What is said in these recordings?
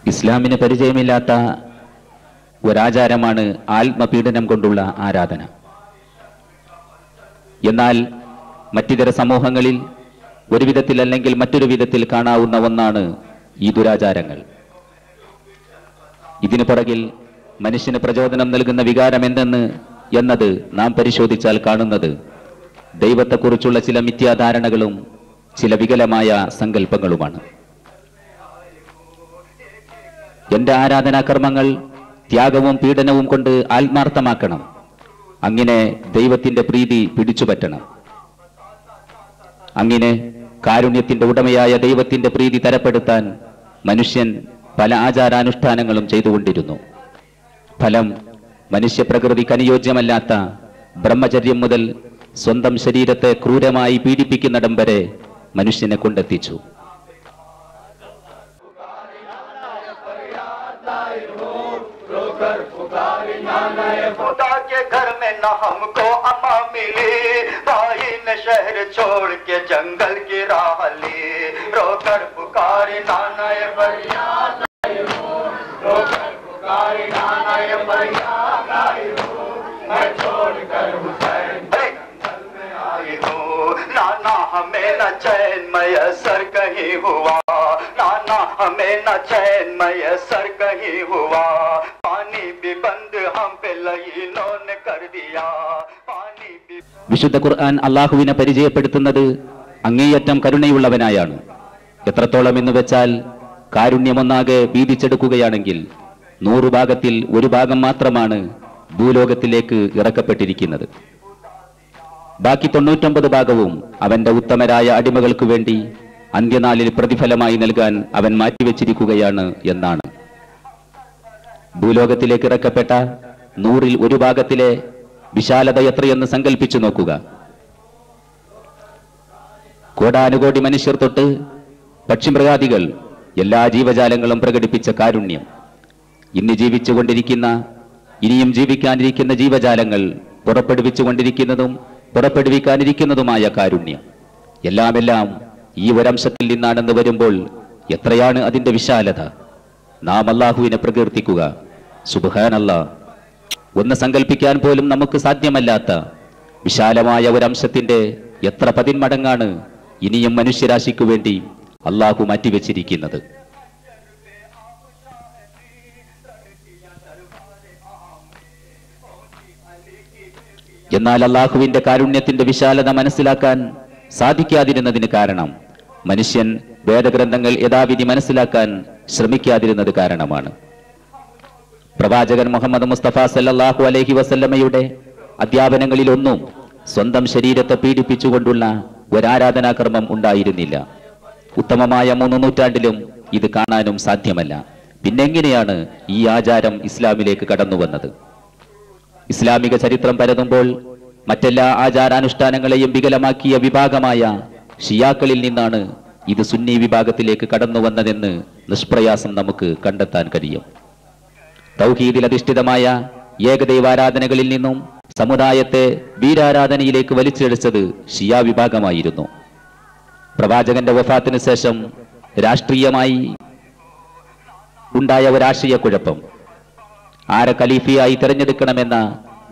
ഇസ്ലാമിന് പരിചയമില്ലാത്ത ഒരാചാരമാണ് ആത്മപീഡനം കൊണ്ടുള്ള ആരാധന. എന്നാൽ മറ്റിതര സമൂഹങ്ങളിൽ ഒരു വിധത്തിൽ അല്ലെങ്കിൽ മറ്റൊരു വിധത്തിൽ കാണാവുന്ന ഒന്നാണ് ഈ ദുരാചാരങ്ങൾ. ഇതിനു പുറകിൽ മനുഷ്യന് പ്രചോദനം നൽകുന്ന വികാരം എന്തെന്ന് എന്നത് നാം പരിശോധിച്ചാൽ കാണുന്നത് ദൈവത്തെക്കുറിച്ചുള്ള ചില മിഥ്യാധാരണകളും ചില വികലമായ സങ്കല്പങ്ങളുമാണ്. എന്റെ ആരാധനാകർമ്മങ്ങൾ ത്യാഗവും പീഡനവും കൊണ്ട് ആത്മാർത്ഥമാക്കണം. അങ്ങനെ ദൈവത്തിന്റെ പ്രീതി പിടിച്ചുപറ്റണം. അങ്ങനെ കാരുണ്യത്തിന്റെ ഉടമയായ ദൈവത്തിന്റെ പ്രീതി തരപ്പെടുത്താൻ മനുഷ്യൻ പല ആചാരാനുഷ്ഠാനങ്ങളും ചെയ്തുകൊണ്ടിരുന്നു. ഫലം മനുഷ്യപ്രകൃതിക്ക് അനുയോജ്യമല്ലാത്ത ബ്രഹ്മചര്യം മുതൽ സ്വന്തം ശരീരത്തെ ക്രൂരമായി പീഡിപ്പിക്കുന്നിടം വരെ മനുഷ്യനെ കൊണ്ടെത്തിച്ചു. खुदा के घर में न हमको अम्मा मिली, भाई ने शहर छोड़ के जंगल की राह ली, रोकर पुकारी नाना ये फरियाद आई हूँ, रोकर पुकारी नाना ये फरियाद आई हूँ, मैं छोड़ कर हुसैन जंगल में आई हूँ। नाना हमें न चैन मैसर कहीं हुआ, नाना हमें न चैन मैसर कहीं हुआ, पानी भी बंद हम पे लईनों ने कर दिया, पानी भी। വിശുദ്ധ ഖുർആൻ അള്ളാഹുവിനെ പരിചയപ്പെടുത്തുന്നത് അങ്ങേയറ്റം കരുണയുള്ളവനായാണ്. എത്രത്തോളം എന്ന് വെച്ചാൽ കാരുണ്യമൊന്നാകെ വീതിച്ചെടുക്കുകയാണെങ്കിൽ 100 ഭാഗത്തിൽ 1 ഭാഗം മാത്രമാണ് ഭൂലോകത്തിലേക്ക് ഇറക്കപ്പെട്ടിരിക്കുന്നത്. ബാക്കി 99 ഭാഗവും അവന്റെ ഉത്തമരായ അടിമകൾക്ക് വേണ്ടി അന്ത്യനാളിൽ പ്രതിഫലമായി നൽകാൻ അവൻ മാറ്റിവെച്ചിരിക്കുകയാണ് എന്നാണ്. ഭൂലോകത്തിലേക്ക് ഇറക്കപ്പെട്ട 100ൽ 1 ഭാഗത്തിലെ വിശാലത എത്രയെന്ന് സങ്കല്പിച്ചു നോക്കുക. കോടാനുകോടി മനുഷ്യർ തൊട്ട് പക്ഷിമൃഗാദികൾ എല്ലാ ജീവജാലങ്ങളും പ്രകടിപ്പിച്ച കാരുണ്യം, ഇന്ന് ജീവിച്ചുകൊണ്ടിരിക്കുന്ന ഇനിയും ജീവിക്കാനിരിക്കുന്ന ജീവജാലങ്ങൾ പുറപ്പെടുവിച്ചുകൊണ്ടിരിക്കുന്നതും പുറപ്പെടുവിക്കാനിരിക്കുന്നതുമായ കാരുണ്യം, എല്ലാമെല്ലാം ഈ ഒരംശത്തിൽ നിന്നാണെന്ന് വരുമ്പോൾ എത്രയാണ് അതിന്റെ വിശാലത. നാം അല്ലാഹുവിനെ പ്രകീർത്തിക്കുക. സുബ്ഹാനല്ലാഹ്. ഒന്ന് സങ്കല്പിക്കാൻ പോലും നമുക്ക് സാധ്യമല്ലാത്ത വിശാലമായ ഒരംശത്തിന്റെ എത്ര 10 മടങ്ങാണ് ഇനിയും മനുഷ്യരാശിക്കു വേണ്ടി അല്ലാഹു മാറ്റിവെച്ചിരിക്കുന്നത്. എന്നാൽ അല്ലാഹുവിന്റെ കാരുണ്യത്തിന്റെ വിശാലത മനസ്സിലാക്കാൻ സാധിക്കാതിരുന്നതിന് കാരണം മനുഷ്യൻ വേദഗ്രന്ഥങ്ങൾ യഥാവിധി മനസ്സിലാക്കാൻ ശ്രമിക്കാതിരുന്നത് കാരണമാണ്. പ്രവാചകൻ മുഹമ്മദ് മുസ്തഫ സല്ലല്ലാഹു അലൈഹി വസല്ലമയുടെ അധ്യാപനങ്ങളിലൊന്നും സ്വന്തം ശരീരത്തെ പീഡിപ്പിച്ചുകൊണ്ടുള്ള ഒരാരാധനാകർമ്മം ഉണ്ടായിരുന്നില്ല. ഉത്തമമായ 3 നൂറ്റാണ്ടിലും ഇത് കാണാനും സാധ്യമല്ല. പിന്നെങ്ങനെയാണ് ഈ ആചാരം ഇസ്ലാമിലേക്ക് കടന്നു വന്നത്? ഇസ്ലാമിക ചരിത്രം പരതുമ്പോൾ മറ്റെല്ലാ ആചാരാനുഷ്ഠാനങ്ങളെയും വികലമാക്കിയ വിഭാഗമായ ഷിയാക്കളിൽ നിന്നാണ് ഇത് സുന്നി വിഭാഗത്തിലേക്ക് കടന്നു വന്നതെന്ന് നിഷ്പ്രയാസം നമുക്ക് കണ്ടെത്താൻ കഴിയും. തൗഹീദിൽ അധിഷ്ഠിതമായ ഏകദൈവാരാധനകളിൽ നിന്നും സമുദായത്തെ വീരാരാധനയിലേക്ക് വലിച്ചിഴച്ചത് ഷിയ വിഭാഗമായിരുന്നു. പ്രവാചകന്റെ വഫാത്തിന് ശേഷം രാഷ്ട്രീയമായി ഉണ്ടായ ഒരാശയക്കുഴപ്പം, ആരെ ഖലീഫയായി തിരഞ്ഞെടുക്കണമെന്ന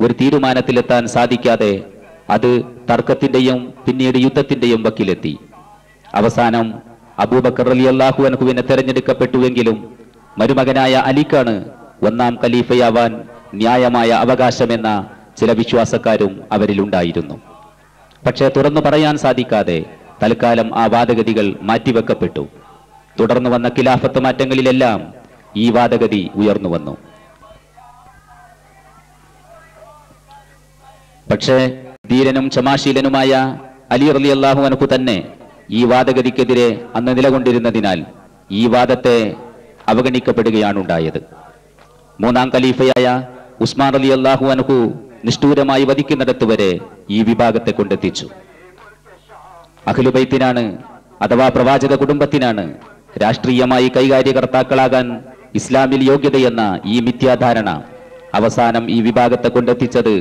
ഒരു തീരുമാനത്തിലെത്താൻ സാധിക്കാതെ അത് തർക്കത്തിന്റെയും പിന്നീട് യുദ്ധത്തിന്റെയും വക്കിലെത്തി. അവസാനം അബൂബക്കർ റളിയല്ലാഹു അൻഹുവിനെ തിരഞ്ഞെടുക്കപ്പെട്ടുവെങ്കിലും മരുമകനായ അലിക്കാണ് 1ാം ഖലീഫയാവാൻ ന്യായമായ അവകാശമെന്ന ചില വിശ്വാസക്കാരും അവരിലുണ്ടായിരുന്നു. പക്ഷേ തുറന്നു പറയാൻ സാധിക്കാതെ തൽക്കാലം ആ വാദഗതികൾ മാറ്റിവെക്കപ്പെട്ടു. തുടർന്നു വന്ന ഖിലാഫത്ത് മാറ്റങ്ങളിലെല്ലാം ഈ വാദഗതി ഉയർന്നു വന്നു. പക്ഷേ ധീരനും ക്ഷമാശീലനുമായ അലി റളിയല്ലാഹു അൻഹു തന്നെ ഈ വാദഗതിക്കെതിരെ അന്ന് നിലകൊണ്ടിരുന്നതിനാൽ ഈ വാദത്തെ അവഗണിക്കപ്പെടുകയാണുണ്ടായത്. 3ാം ഖലീഫയായ ഉസ്മാൻ റളിയല്ലാഹു അൻഹു നിഷ്ഠൂരമായി വധിക്കുന്നിടത്ത് വരെ ഈ വിഭാഗത്തെ കൊണ്ടെത്തിച്ചു. അഹ്ലുബൈത്തിനാണ് അഥവാ പ്രവാചക കുടുംബത്തിനാണ് രാഷ്ട്രീയമായി കൈകാര്യകർത്താക്കളാകാൻ ഇസ്ലാമിൽ യോഗ്യതയെന്ന ഈ മിഥ്യാധാരണ അവസാനം ഈ വിഭാഗത്തെ കൊണ്ടെത്തിച്ചത്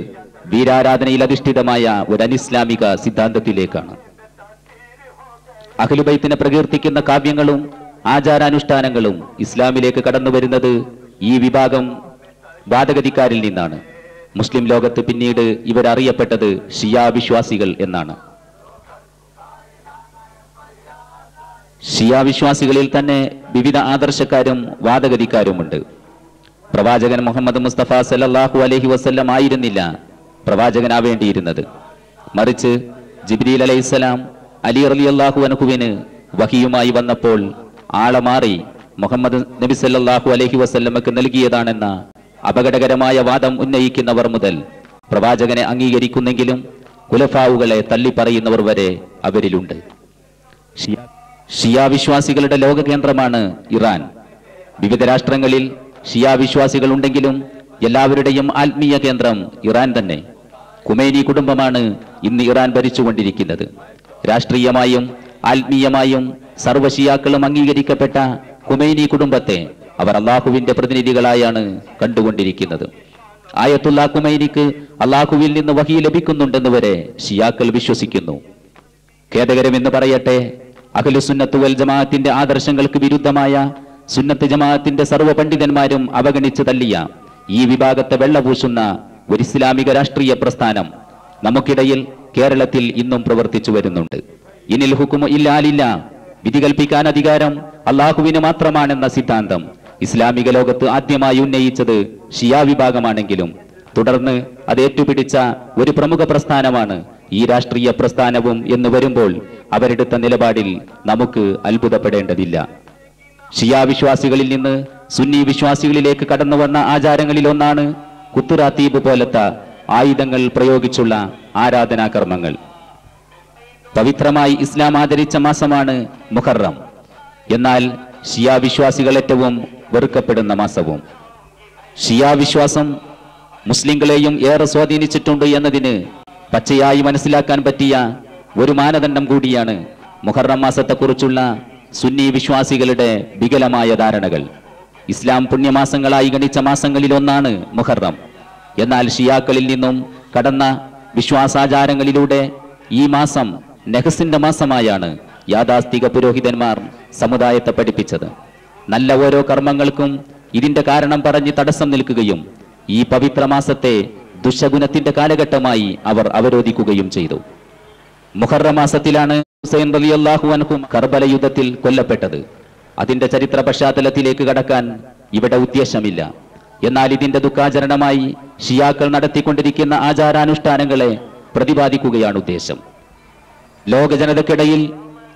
വീരാരാധനയിൽ അധിഷ്ഠിതമായ ഒരു അനിസ്ലാമിക സിദ്ധാന്തത്തിലേക്കാണ്. അഹ്ലുബൈത്തിനെ പ്രകീർത്തിക്കുന്ന കാവ്യങ്ങളും ആചാരാനുഷ്ഠാനങ്ങളും ഇസ്ലാമിലേക്ക് കടന്നു വരുന്നത് ഈ വിഭാഗം വാദഗതിക്കാരിൽ നിന്നാണ്. മുസ്ലിം ലോകത്ത് പിന്നീട് ഇവരറിയപ്പെട്ടത് ഷിയാ വിശ്വാസികൾ എന്നാണ്. ഷിയാ വിശ്വാസികളിൽ തന്നെ വിവിധ ആദർശക്കാരും വാദഗതിക്കാരുമുണ്ട്. പ്രവാചകൻ മുഹമ്മദ് മുസ്തഫ സല്ലല്ലാഹു അലൈഹി വസല്ലം ആയിരുന്നില്ല പ്രവാചകനാവേണ്ടിയിരുന്നത്. മറിച്ച് ജിബ്രീൽ അലൈഹിസ്സലാം അലി റളിയല്ലാഹു അൻഹുവിന് വഹിയുമായി വന്നപ്പോൾ ആളെ മാറി മുഹമ്മദ് നബി സല്ലല്ലാഹു അലൈഹി വസല്ലമക്ക് നൽകിയതാണെന്ന അപകടകരമായ വാദം ഉന്നയിക്കുന്നവർ മുതൽ പ്രവാചകനെ അംഗീകരിക്കുന്നെങ്കിലും ഖുലഫാവുകളെ തള്ളിപ്പറയുന്നവർ വരെ അവരിലുണ്ട്. ഷിയാ വിശ്വാസികളുടെ ലോക കേന്ദ്രമാണ് ഇറാൻ. വിവിധ രാഷ്ട്രങ്ങളിൽ ഷിയാ വിശ്വാസികൾ ഉണ്ടെങ്കിലും എല്ലാവരുടെയും ആത്മീയ കേന്ദ്രം ഇറാൻ തന്നെ. ഖുമൈനി കുടുംബമാണ് ഇന്ന് ഇറാൻ ഭരിച്ചുകൊണ്ടിരിക്കുന്നത്. രാഷ്ട്രീയമായും ആത്മീയമായും സർവ്വ ഷിയാക്കളും അംഗീകരിക്കപ്പെട്ട ഖുമൈനി കുടുംബത്തെ അവർ അള്ളാഹുവിന്റെ പ്രതിനിധികളായാണ് കണ്ടുകൊണ്ടിരിക്കുന്നത്. ആയത്തുല്ലാ ഖുമൈനിക്ക് അള്ളാഹുവിൽ നിന്ന് വഹി ലഭിക്കുന്നുണ്ടെന്ന് വരെ ഷിയാക്കൾ വിശ്വസിക്കുന്നു. ഖേദകരമെന്ന് പറയട്ടെ, അഹ്ലുസുന്നത്ത് വൽ ജമാഅത്തിന്റെ ആദർശങ്ങൾക്ക് വിരുദ്ധമായ സുന്നത്ത് ജമാഅത്തിന്റെ സർവ്വ പണ്ഡിതന്മാരും അവഗണിച്ച് തള്ളിയ ഈ വിഭാഗത്തെ വെള്ളപൂശുന്ന ഒരു ഇസ്ലാമിക രാഷ്ട്രീയ പ്രസ്ഥാനം നമുക്കിടയിൽ കേരളത്തിൽ ഇന്നും പ്രവർത്തിച്ചു വരുന്നുണ്ട്. ഇനിൽ ഹുക്കുമു ഇല്ലാ ലില്ലാ, വിധി കൽപ്പിക്കാൻ അധികാരം അള്ളാഹുവിന് മാത്രമാണെന്ന സിദ്ധാന്തം ഇസ്ലാമിക ലോകത്ത് ആദ്യമായി ഉന്നയിച്ചത് ഷിയാ വിഭാഗമാണെങ്കിലും തുടർന്ന് അത് ഏറ്റുപിടിച്ച ഒരു പ്രമുഖ പ്രസ്ഥാനമാണ് ഈ രാഷ്ട്രീയ പ്രസ്ഥാനവും എന്ന് വരുമ്പോൾ അവരെടുത്ത നിലപാടിൽ നമുക്ക് അത്ഭുതപ്പെടേണ്ടതില്ല. ഷിയാ വിശ്വാസികളിൽ നിന്ന് സുന്നി വിശ്വാസികളിലേക്ക് കടന്നു വന്ന ആചാരങ്ങളിൽ ഒന്നാണ് കുത്തുറാത്തീബ് പോലത്തെ ആയുധങ്ങൾ പ്രയോഗിച്ചുള്ള ആരാധനാകർമ്മങ്ങൾ. പവിത്രമായി ഇസ്ലാം ആദരിച്ച മാസമാണ് മുഹറം. എന്നാൽ ഷിയാ വിശ്വാസികൾ ഏറ്റവും വെറുക്കപ്പെടുന്ന മാസവും. ഷിയാ വിശ്വാസം മുസ്ലിങ്ങളെയും ഏറെ സ്വാധീനിച്ചിട്ടുണ്ട് എന്നതിന് പച്ചയായി മനസ്സിലാക്കാൻ പറ്റിയ ഒരു മാനദണ്ഡം കൂടിയാണ് മുഹറം മാസത്തെക്കുറിച്ചുള്ള സുന്നി വിശ്വാസികളുടെ വികലമായ ധാരണകൾ. ഇസ്ലാം പുണ്യമാസങ്ങളായി ഗണിച്ച മാസങ്ങളിൽ ഒന്നാണ് മുഹറം. എന്നാൽ ഷിയാക്കളിൽ നിന്നും കടന്ന വിശ്വാസാചാരങ്ങളിലൂടെ ഈ മാസം നെഹസിന്റെ മാസമായാണ് യാഥാസ്ഥിക പുരോഹിതന്മാർ സമുദായത്തെ പഠിപ്പിച്ചത്. നല്ല ഓരോ കർമ്മങ്ങൾക്കും ഇതിന്റെ കാരണം പറഞ്ഞ് തടസ്സം നിൽക്കുകയും ഈ പവിത്ര മാസത്തെ ദുശഗുണത്തിന്റെ കാലഘട്ടമായി അവർ അവരോധിക്കുകയും ചെയ്തു. മുഹറം മാസത്തിലാണ് ഹുസൈൻ റളിയല്ലാഹു അൻഹു കർബല യുദ്ധത്തിൽ കൊല്ലപ്പെട്ടത്. അതിന്റെ ചരിത്ര പശ്ചാത്തലത്തിലേക്ക് കടക്കാൻ ഇവിടെ ഉദ്ദേശമില്ല. എന്നാൽ ഇതിന്റെ ദുഃഖാചരണമായി ഷിയാക്കൾ നടത്തിക്കൊണ്ടിരിക്കുന്ന ആചാരാനുഷ്ഠാനങ്ങളെ പ്രതിപാദിക്കുകയാണ് ഉദ്ദേശം. ലോക ജനതയ്ക്കിടയിൽ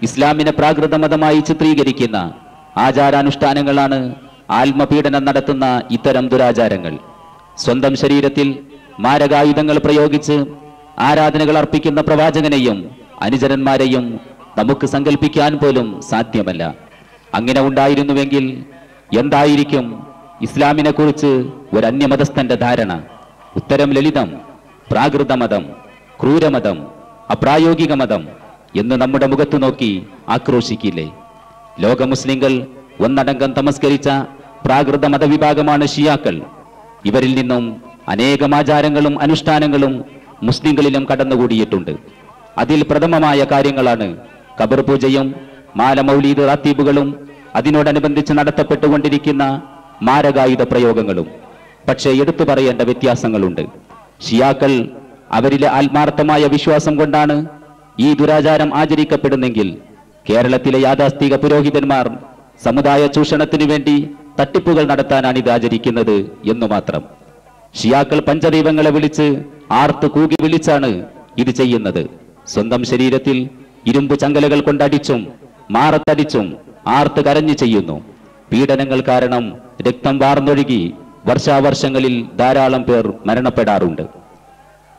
ഇസ്ലാമിനെ പ്രാകൃത മതമായി ചിത്രീകരിക്കുന്ന ആചാരാനുഷ്ഠാനങ്ങളാണ് ആത്മപീഡനം നടത്തുന്ന ഇത്തരം ദുരാചാരങ്ങൾ. സ്വന്തം ശരീരത്തിൽ മാരകായുധങ്ങൾ പ്രയോഗിച്ച് ആരാധനകൾ അർപ്പിക്കുന്ന പ്രവാചകനെയും അനുചരന്മാരെയും നമുക്ക് സങ്കല്പിക്കാൻ പോലും സാധ്യമല്ല. അങ്ങനെ ഉണ്ടായിരുന്നുവെങ്കിൽ എന്തായിരിക്കും ഇസ്ലാമിനെ കുറിച്ച് ഒരു അന്യമതസ്ഥന്റെ ധാരണ? ഉത്തരം ലളിതം: പ്രാകൃത മതം, ക്രൂരമതം, അപ്രായോഗിക മതം എന്ന് നമ്മുടെ മുഖത്ത് നോക്കി ആക്രോശിക്കില്ലേ? ലോക മുസ്ലിങ്ങൾ ഒന്നടങ്കം തമസ്കരിച്ച പ്രാകൃത മതവിഭാഗമാണ് ഷിയാക്കൾ. ഇവരിൽ നിന്നും അനേകം ആചാരങ്ങളും അനുഷ്ഠാനങ്ങളും മുസ്ലിങ്ങളിലും കടന്നുകൂടിയിട്ടുണ്ട്. അതിൽ പ്രഥമമായ കാര്യങ്ങളാണ് ഖബർ പൂജയും മാല മൗലീദ് റാത്തീബുകളും അതിനോടനുബന്ധിച്ച് നടത്തപ്പെട്ടുകൊണ്ടിരിക്കുന്ന മാരകായുധ പ്രയോഗങ്ങളും. പക്ഷേ എടുത്തു പറയേണ്ട വ്യത്യാസങ്ങളുണ്ട്. ഷിയാക്കൾ അവരിലെ ആത്മാർത്ഥമായ വിശ്വാസം കൊണ്ടാണ് ഈ ദുരാചാരം ആചരിക്കപ്പെടുന്നെങ്കിൽ കേരളത്തിലെ യാഥാസ്ഥിക പുരോഹിതന്മാർ സമുദായ ചൂഷണത്തിനു വേണ്ടി തട്ടിപ്പുകൾ നടത്താനാണ് ഇത് ആചരിക്കുന്നത് എന്നു മാത്രം. ഷിയാക്കൾ പഞ്ചദൈവങ്ങളെ വിളിച്ച് ആർത്ത് കൂകി വിളിച്ചാണ് ഇത് ചെയ്യുന്നത്. സ്വന്തം ശരീരത്തിൽ ഇരുമ്പ് ചങ്ങലകൾ കൊണ്ടടിച്ചും മാറത്തടിച്ചും ആർത്ത് കരഞ്ഞു ചെയ്യുന്നു. പീഡനങ്ങൾ കാരണം രക്തം വാർന്നൊഴുകി വർഷാവർഷങ്ങളിൽ ധാരാളം പേർ മരണപ്പെടാറുണ്ട്.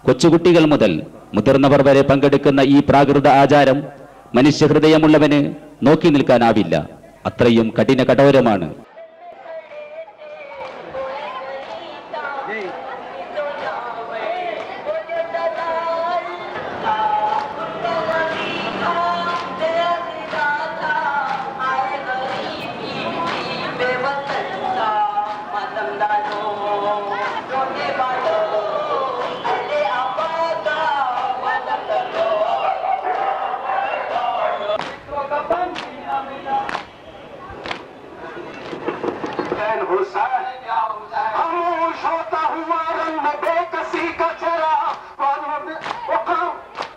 കൊച്ചുകുട്ടികൾ മുതൽ മുതിർന്നവർ വരെ പങ്കെടുക്കുന്ന ഈ പ്രാകൃത ആചാരം മനുഷ്യഹൃദയമുള്ളവന് നോക്കി നിൽക്കാനാവില്ല. അത്രയും കഠോരമാണ്. खामोश होता हुआ रंग बेकसी का चेहरा,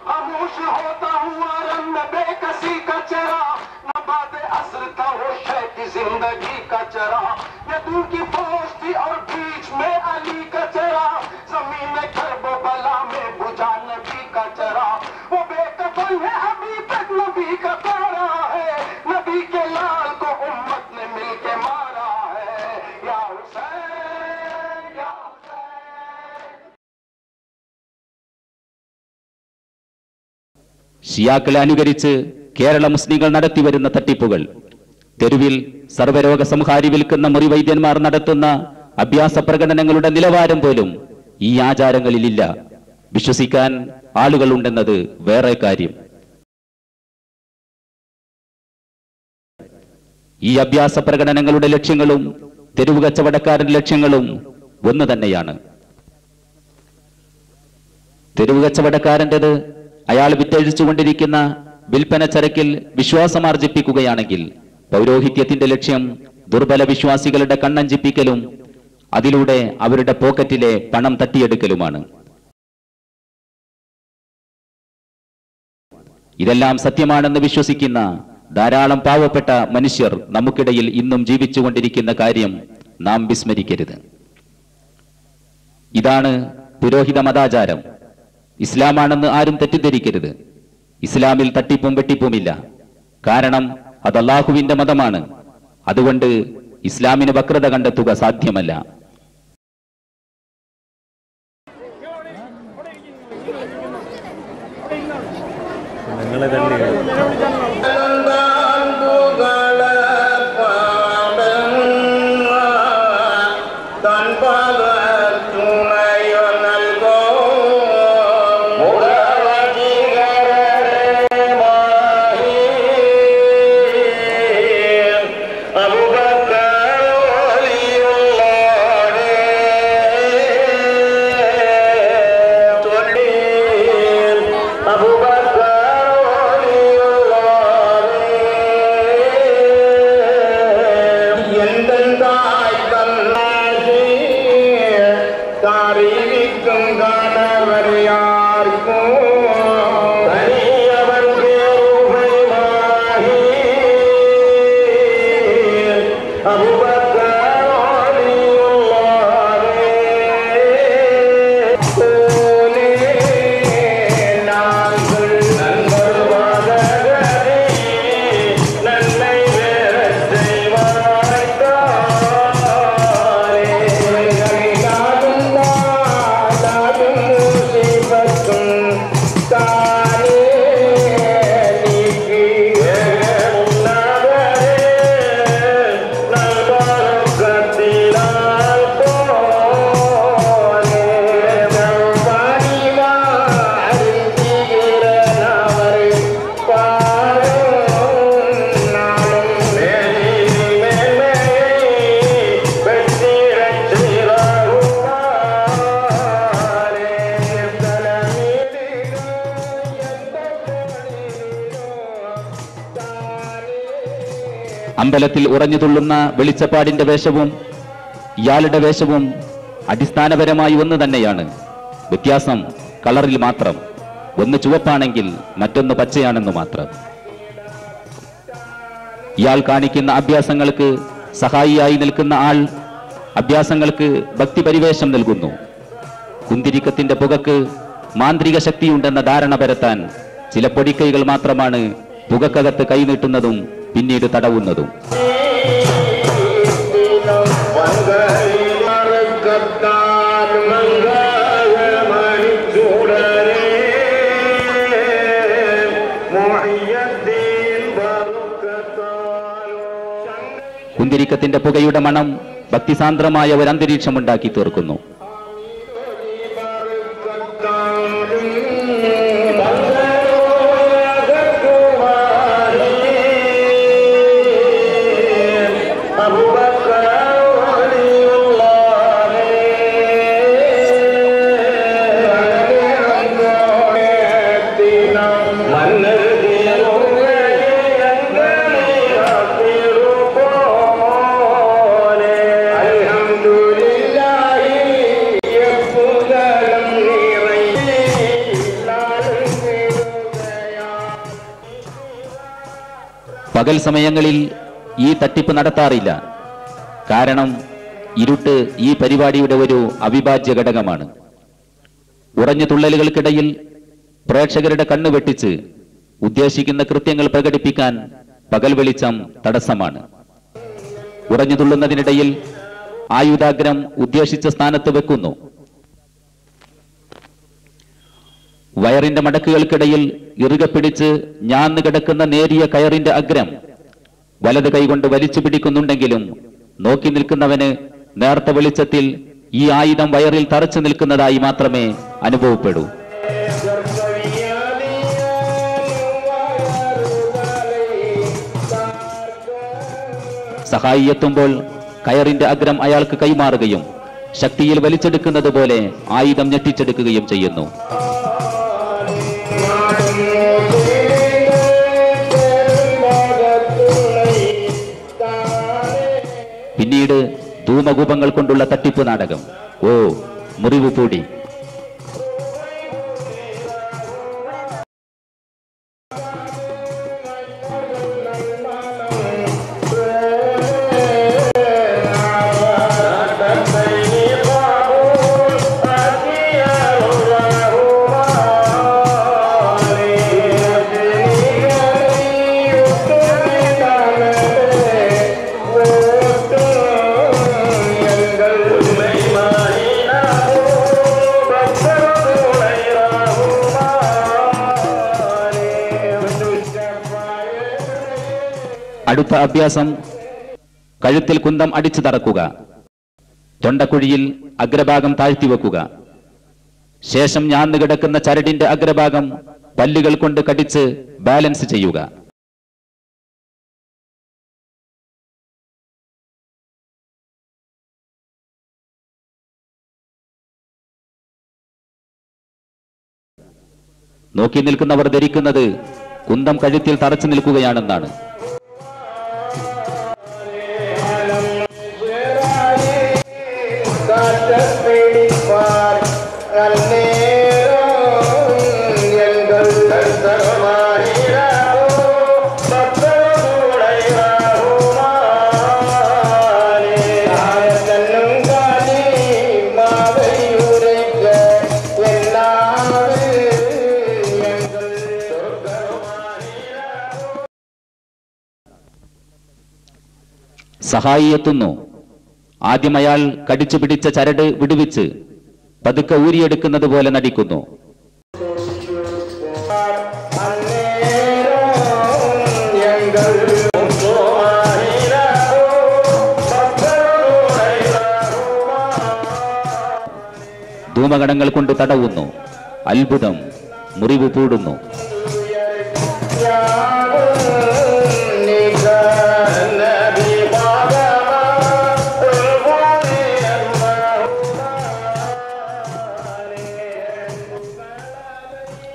खामोश होता हुआ रंग बेकसी का चेहरा, न बात असर था वो शय की जिंदगी का चेहरा, ये दूर की फौज थी और बीच में अली का चेहरा, जमीन में करबला में बुझा नबी का चेहरा, वो बेकफन है अभी तक नबी का तारा है, नबी के लाल को उम्मत ने मिलके मारा है, या हुसैन या हुसैन। ഷിയാക്കളെ അനുകരിച്ച് കേരള മുസ്ലിങ്ങൾ നടത്തിവരുന്ന തട്ടിപ്പുകൾ, തെരുവിൽ സർവ്വരോഗ സംഹാരി വിൽക്കുന്ന മുറിവൈദ്യന്മാർ നടത്തുന്ന അഭ്യാസ പ്രകടനങ്ങളുടെ നിലവാരം പോലും ഈ ആചാരങ്ങളിലില്ല. വിശ്വസിക്കാൻ ആളുകളുണ്ടെന്നത് വേറെ കാര്യം. ഈ അഭ്യാസ പ്രകടനങ്ങളുടെ ലക്ഷ്യങ്ങളും തെരുവ് കച്ചവടക്കാരന്റെ ലക്ഷ്യങ്ങളും ഒന്ന് തന്നെയാണ്. തെരുവ് കച്ചവടക്കാരൻ്റെത് അയാൾ വിറ്റഴിച്ചുകൊണ്ടിരിക്കുന്ന വിൽപ്പന ചരക്കിൽ വിശ്വാസമാർജിപ്പിക്കുകയാണെങ്കിൽ, പൗരോഹിത്യത്തിന്റെ ലക്ഷ്യം ദുർബല വിശ്വാസികളുടെ കണ്ണഞ്ചിപ്പിക്കലും അതിലൂടെ അവരുടെ പോക്കറ്റിലെ പണം തട്ടിയെടുക്കലുമാണ്. ഇതെല്ലാം സത്യമാണെന്ന് വിശ്വസിക്കുന്ന ധാരാളം പാവപ്പെട്ട മനുഷ്യർ നമുക്കിടയിൽ ഇന്നും ജീവിച്ചുകൊണ്ടിരിക്കുന്ന കാര്യം നാം വിസ്മരിക്കരുത്. ഇതാണ് പുരോഹിത മതാചാരം. ഇസ്ലാമാണെന്ന് ആരും തെറ്റിദ്ധരിക്കരുത്. ഇസ്ലാമിൽ തട്ടിപ്പും വെട്ടിപ്പുമില്ല. കാരണം അത് അല്ലാഹുവിന്റെ മതമാണ്. അതുകൊണ്ട് ഇസ്ലാമിന് വക്രത കണ്ടെത്തുക സാധ്യമല്ല. അമ്പലത്തിൽ ഉറഞ്ഞു തുള്ളുന്ന വെളിച്ചപ്പാടിന്റെ വേഷവും ഇയാളുടെ വേഷവും അടിസ്ഥാനപരമായി ഒന്ന് തന്നെയാണ്. വ്യത്യാസം കളറിൽ മാത്രം. ഒന്ന് ചുവപ്പാണെങ്കിൽ മറ്റൊന്ന് പച്ചയാണെന്ന് മാത്രം. ഇയാൾ കാണിക്കുന്ന അഭ്യാസങ്ങൾക്ക് സഹായിയായി നിൽക്കുന്ന ആൾ അഭ്യാസങ്ങൾക്ക് ഭക്തിപരിവേഷം നൽകുന്നു. കുന്തിരിക്കത്തിന്റെ പുകക്ക് മാന്ത്രിക ശക്തിയുണ്ടെന്ന ധാരണ പരത്താൻ ചില പൊടിക്കൈകൾ മാത്രമാണ് പുകക്കകത്ത് കൈനീട്ടുന്നതും പിന്നീട് തടവുന്നതും. കുന്തിരിക്കത്തിന്റെ പുകയുടെ മണം ഭക്തിസാന്ദ്രമായ ഒരു അന്തരീക്ഷമുണ്ടാക്കി തീർക്കുന്നു. പകൽ സമയങ്ങളിൽ ഈ തട്ടിപ്പ് നടത്താറില്ല. കാരണം ഇരുട്ട് ഈ പരിപാടിയുടെ ഒരു അവിഭാജ്യ ഘടകമാണ്. ഉറഞ്ഞ തുള്ളലുകൾക്കിടയിൽ പ്രേക്ഷകരുടെ കണ്ണു വെട്ടിച്ച് ഉദ്ദേശിക്കുന്ന കൃത്യങ്ങൾ പ്രകടിപ്പിക്കാൻ പകൽ വെളിച്ചം തടസ്സമാണ്. ഉറഞ്ഞു തുള്ളുന്നതിനിടയിൽ ആയുധാഗ്രം ഉദ്ദേശിച്ച സ്ഥാനത്ത് വെക്കുന്നു. വയറിന്റെ മടക്കുകൾക്കിടയിൽ ഇറുകെ പിടിച്ച് ഞാന്ന് കിടക്കുന്ന നേരിയ കയറിന്റെ അഗ്രം വലത് കൈകൊണ്ട് വലിച്ചു പിടിക്കുന്നുണ്ടെങ്കിലും നോക്കി നിൽക്കുന്നവന് നേർത്ത വെളിച്ചത്തിൽ ഈ ആയുധം വയറിൽ തറച്ചു നിൽക്കുന്നതായി മാത്രമേ അനുഭവപ്പെടൂ. സഹായി എത്തുമ്പോൾ കയറിന്റെ അഗ്രം അയാൾക്ക് കൈമാറുകയും ശക്തിയിൽ വലിച്ചെടുക്കുന്നത് പോലെ ആയുധം ഞെട്ടിച്ചെടുക്കുകയും ചെയ്യുന്നു. പിന്നീട് ധൂമകൂപങ്ങൾ കൊണ്ടുള്ള തട്ടിപ്പ് നാടകം. ഓ മുറിവ് പൂടി. അടുത്ത അഭ്യാസം കഴുത്തിൽ കുന്തം അടിച്ചു തറക്കുക. തൊണ്ടക്കുഴിയിൽ അഗ്രഭാഗം താഴ്ത്തിവെക്കുക. ശേഷം ഞാന്ന് കിടക്കുന്ന ചരടിന്റെ അഗ്രഭാഗം പല്ലുകൾ കൊണ്ട് കടിച്ച് ബാലൻസ് ചെയ്യുക. നോക്കി നിൽക്കുന്നവർ ധരിക്കുന്നത് കുന്തം കഴുത്തിൽ തറച്ചു നിൽക്കുകയാണെന്നാണ്. സഹായി എത്തുന്നു. ആദ്യം അയാൾ കടിച്ചു പിടിച്ച ചരട് വിടുവിച്ച് പതുക്കെ ഊരിയെടുക്കുന്നത് പോലെ നടിക്കുന്നു. ധൂമഗണങ്ങൾ കൊണ്ട് തടവുന്നു. അത്ഭുതം. മുറിവ് പൂടുന്നു.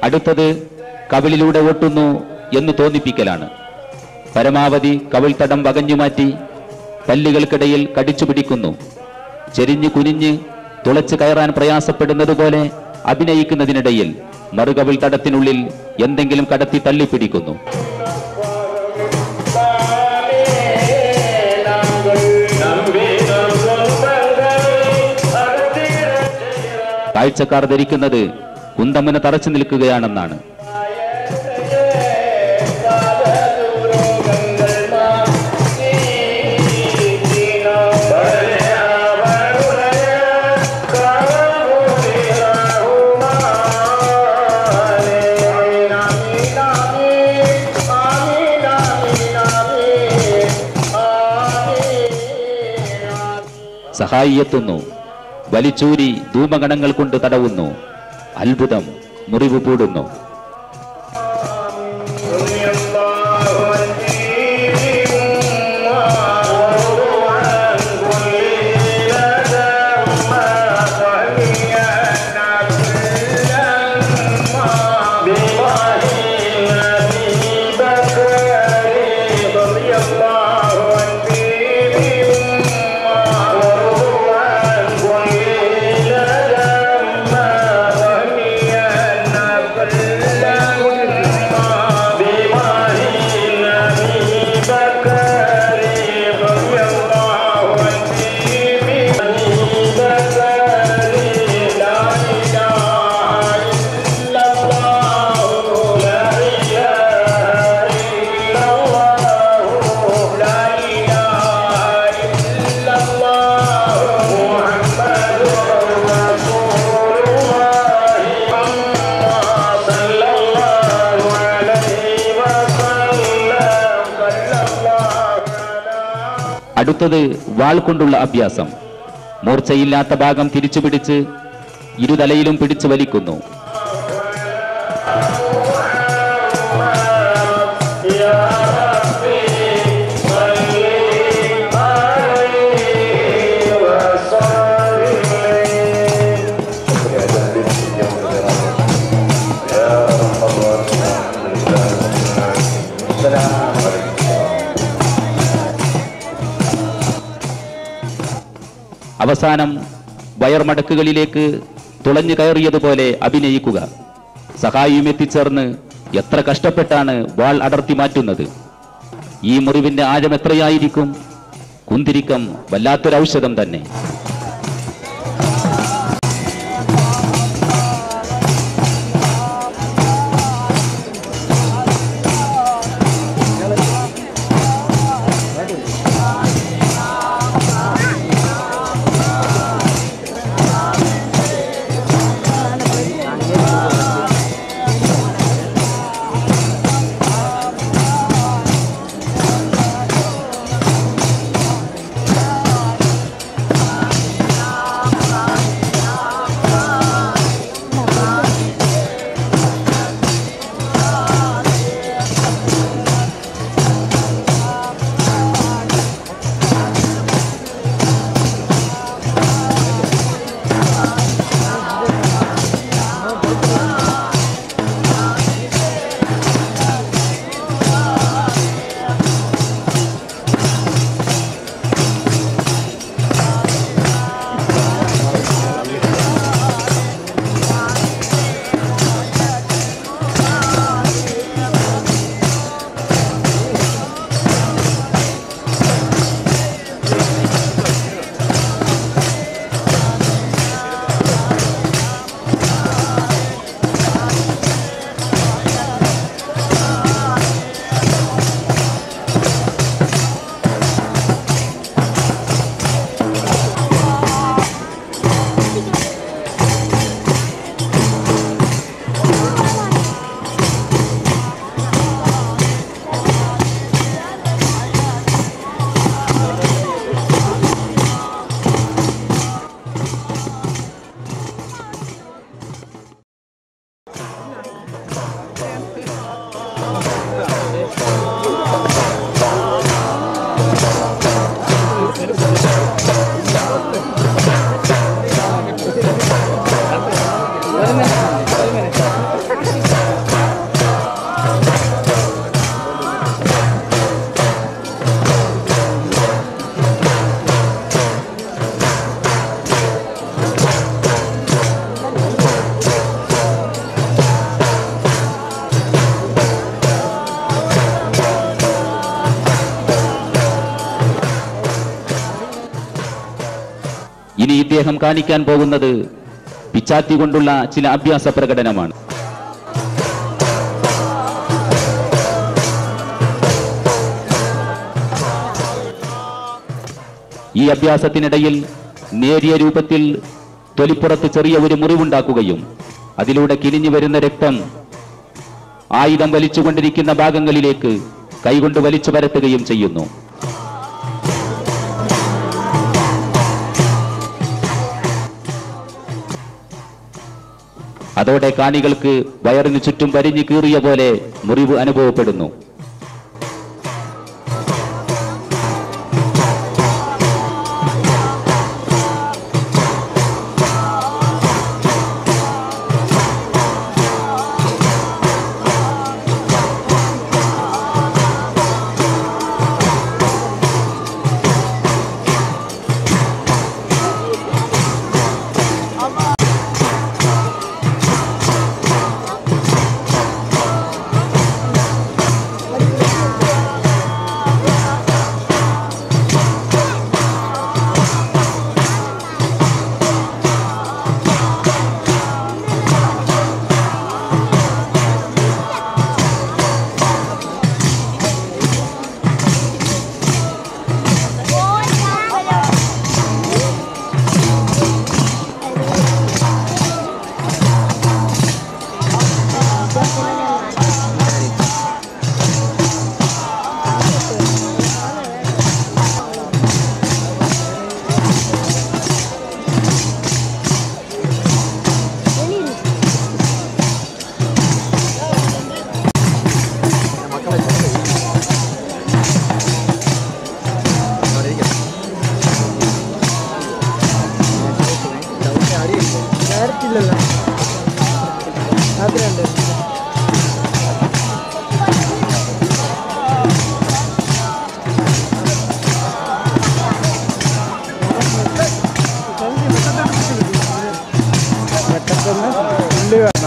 അടുത്തത് കവിളിലൂടെ ഒട്ടുന്നു എന്ന് തോന്നിപ്പിക്കലാണ്. പരമാവധി കവിൾ തടം വകഞ്ഞുമാറ്റി പല്ലുകൾക്കിടയിൽ കടിച്ചു പിടിക്കുന്നു. ചെരിഞ്ഞു കുനിഞ്ഞ് തുളച്ചു കയറാൻ പ്രയാസപ്പെടുന്നത് പോലെ അഭിനയിക്കുന്നതിനിടയിൽ മറുകവിൾ തടത്തിനുള്ളിൽ എന്തെങ്കിലും കടത്തി തള്ളിപ്പിടിക്കുന്നു. കാഴ്ചക്കാർ ധരിക്കുന്നത് കുന്തമ്മന് തറച്ചു നിൽക്കുകയാണെന്നാണ്. സഹായി എത്തുന്നു. വലിച്ചൂരി ധൂമഗണങ്ങൾ കൊണ്ട് തടവുന്നു. അത്ഭുതം. മുറിവ് പൂടുന്നു. അടുത്തത് വാൾ കൊണ്ടുള്ള അഭ്യാസം. മൂർച്ചയില്ലാത്ത ഭാഗം തിരിച്ചുപിടിച്ച് ഇരുതലയിലും പിടിച്ചു വലിക്കുന്നു. അവസാനം വയർമടക്കുകളിലേക്ക് തുളഞ്ഞു കയറിയതുപോലെ അഭിനയിക്കുക. സഹായിയും എത്തിച്ചേർന്ന് എത്ര കഷ്ടപ്പെട്ടാണ് വാൾ അടർത്തി മാറ്റുന്നത്. ഈ മുറിവിന്റെ ആഴം എത്രയായിരിക്കും? കുന്തിരിക്കം വല്ലാത്തൊരൗഷധം തന്നെ. ഇനി ഇദ്ദേഹം കാണിക്കാൻ പോകുന്നത് പിച്ചാത്തി കൊണ്ടുള്ള ചില അഭ്യാസ പ്രകടനമാണ്. ഈ അഭ്യാസത്തിനിടയിൽ നേരിയ രൂപത്തിൽ തൊലിപ്പുറത്ത് ചെറിയ ഒരു മുറിവുണ്ടാക്കുകയും അതിലൂടെ കിനിഞ്ഞു വരുന്ന രക്തം ആയുധം വലിച്ചുകൊണ്ടിരിക്കുന്ന ഭാഗങ്ങളിലേക്ക് കൈകൊണ്ട് വലിച്ചു പരത്തുകയും ചെയ്യുന്നു. അതോടെ കാണികൾക്ക് വയറിന് ചുറ്റും പരിഞ്ഞു കീറിയ പോലെ മുറിവ് അനുഭവപ്പെടുന്നു. ഇല്ലല്ലോ രാത്രിയുണ്ട് ഉള്ളി വേണം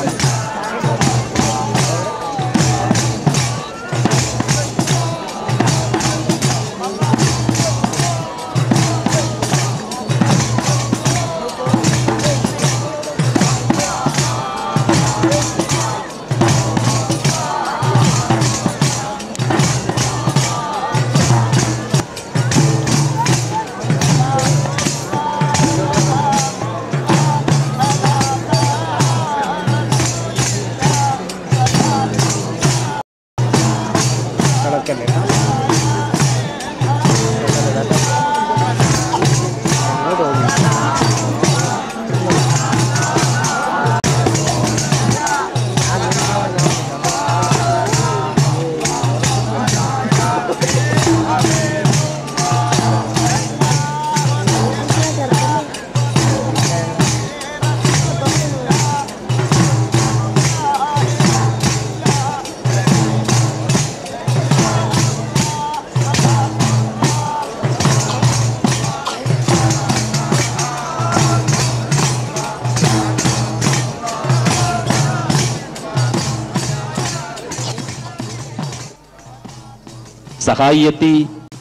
സഹായി എത്തി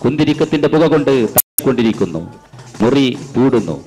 കുന്തിരിക്കത്തിന്റെ പുക കൊണ്ട് തട്ടിക്കൊണ്ടിരിക്കുന്നു. മുറി പൂടുന്നു.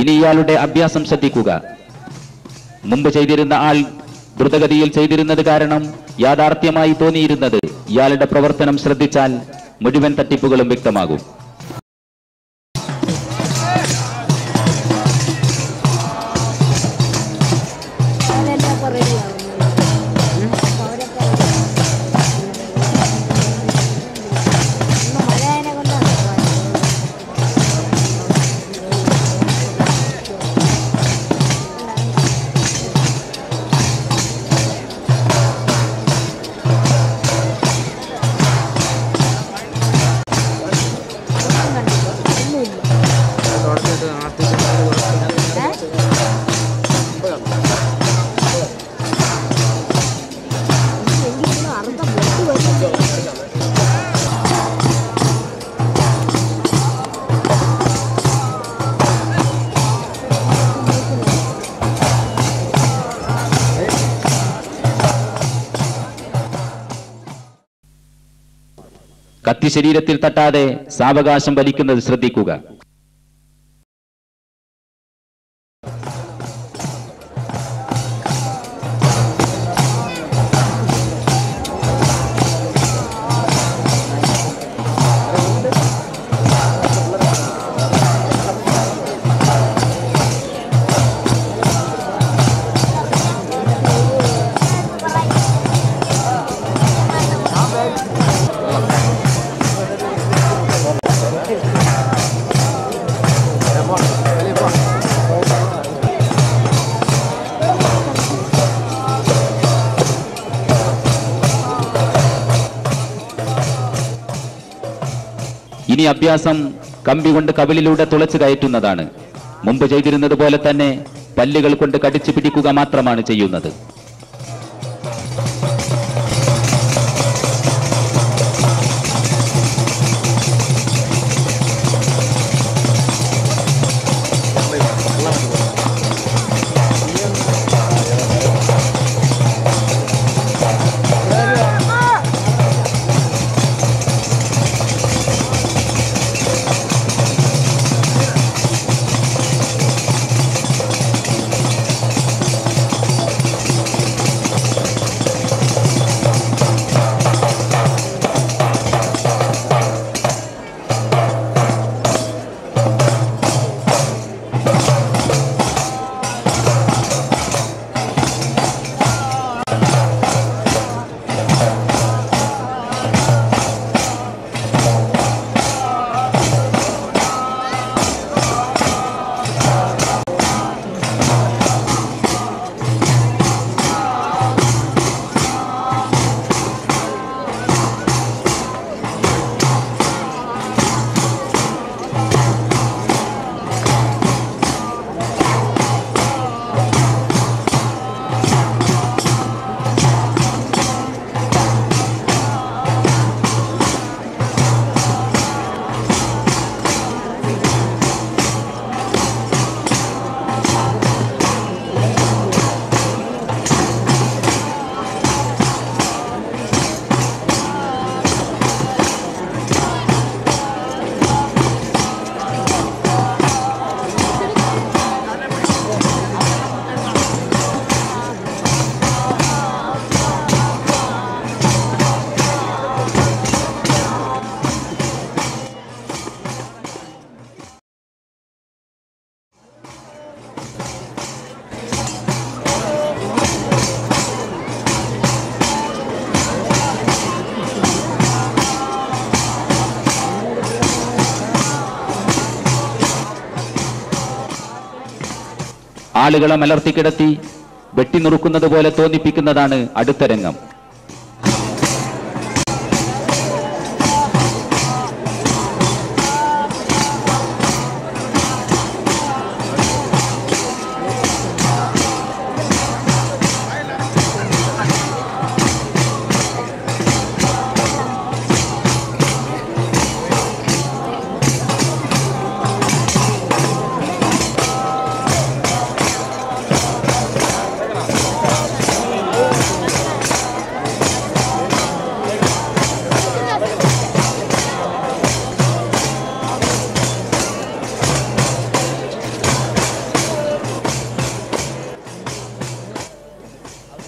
ഇനി ഇയാളുടെ അഭ്യാസം ശ്രദ്ധിക്കുക. മുമ്പ് ചെയ്തിരുന്ന ആൾ ദ്രുതഗതിയിൽ ചെയ്തിരുന്നത് കാരണം യാഥാർത്ഥ്യമായി തോന്നിയിരുന്നത് ഇയാളുടെ പ്രവർത്തനം ശ്രദ്ധിച്ചാൽ മുഴുവൻ തട്ടിപ്പുകളും വ്യക്തമാകും. കത്തി ശരീരത്തിൽ തട്ടാതെ സാവകാശം വലിക്കുന്നത് ശ്രദ്ധിക്കുക. ഇനി അഭ്യാസം കമ്പി കൊണ്ട് കവിളിലൂടെ തുളച്ചു കയറ്റുന്നതാണ്. മുമ്പ് ചെയ്തിരുന്നത് പോലെ തന്നെ പല്ലുകൾ കൊണ്ട് കടിച്ചു പിടിക്കുക മാത്രമാണ് ചെയ്യുന്നത്. ആളുകളെ മലർത്തിക്കിടത്തി വെട്ടിനുറുക്കുന്നത് പോലെ തോന്നിപ്പിക്കുന്നതാണ് അടുത്ത രംഗം.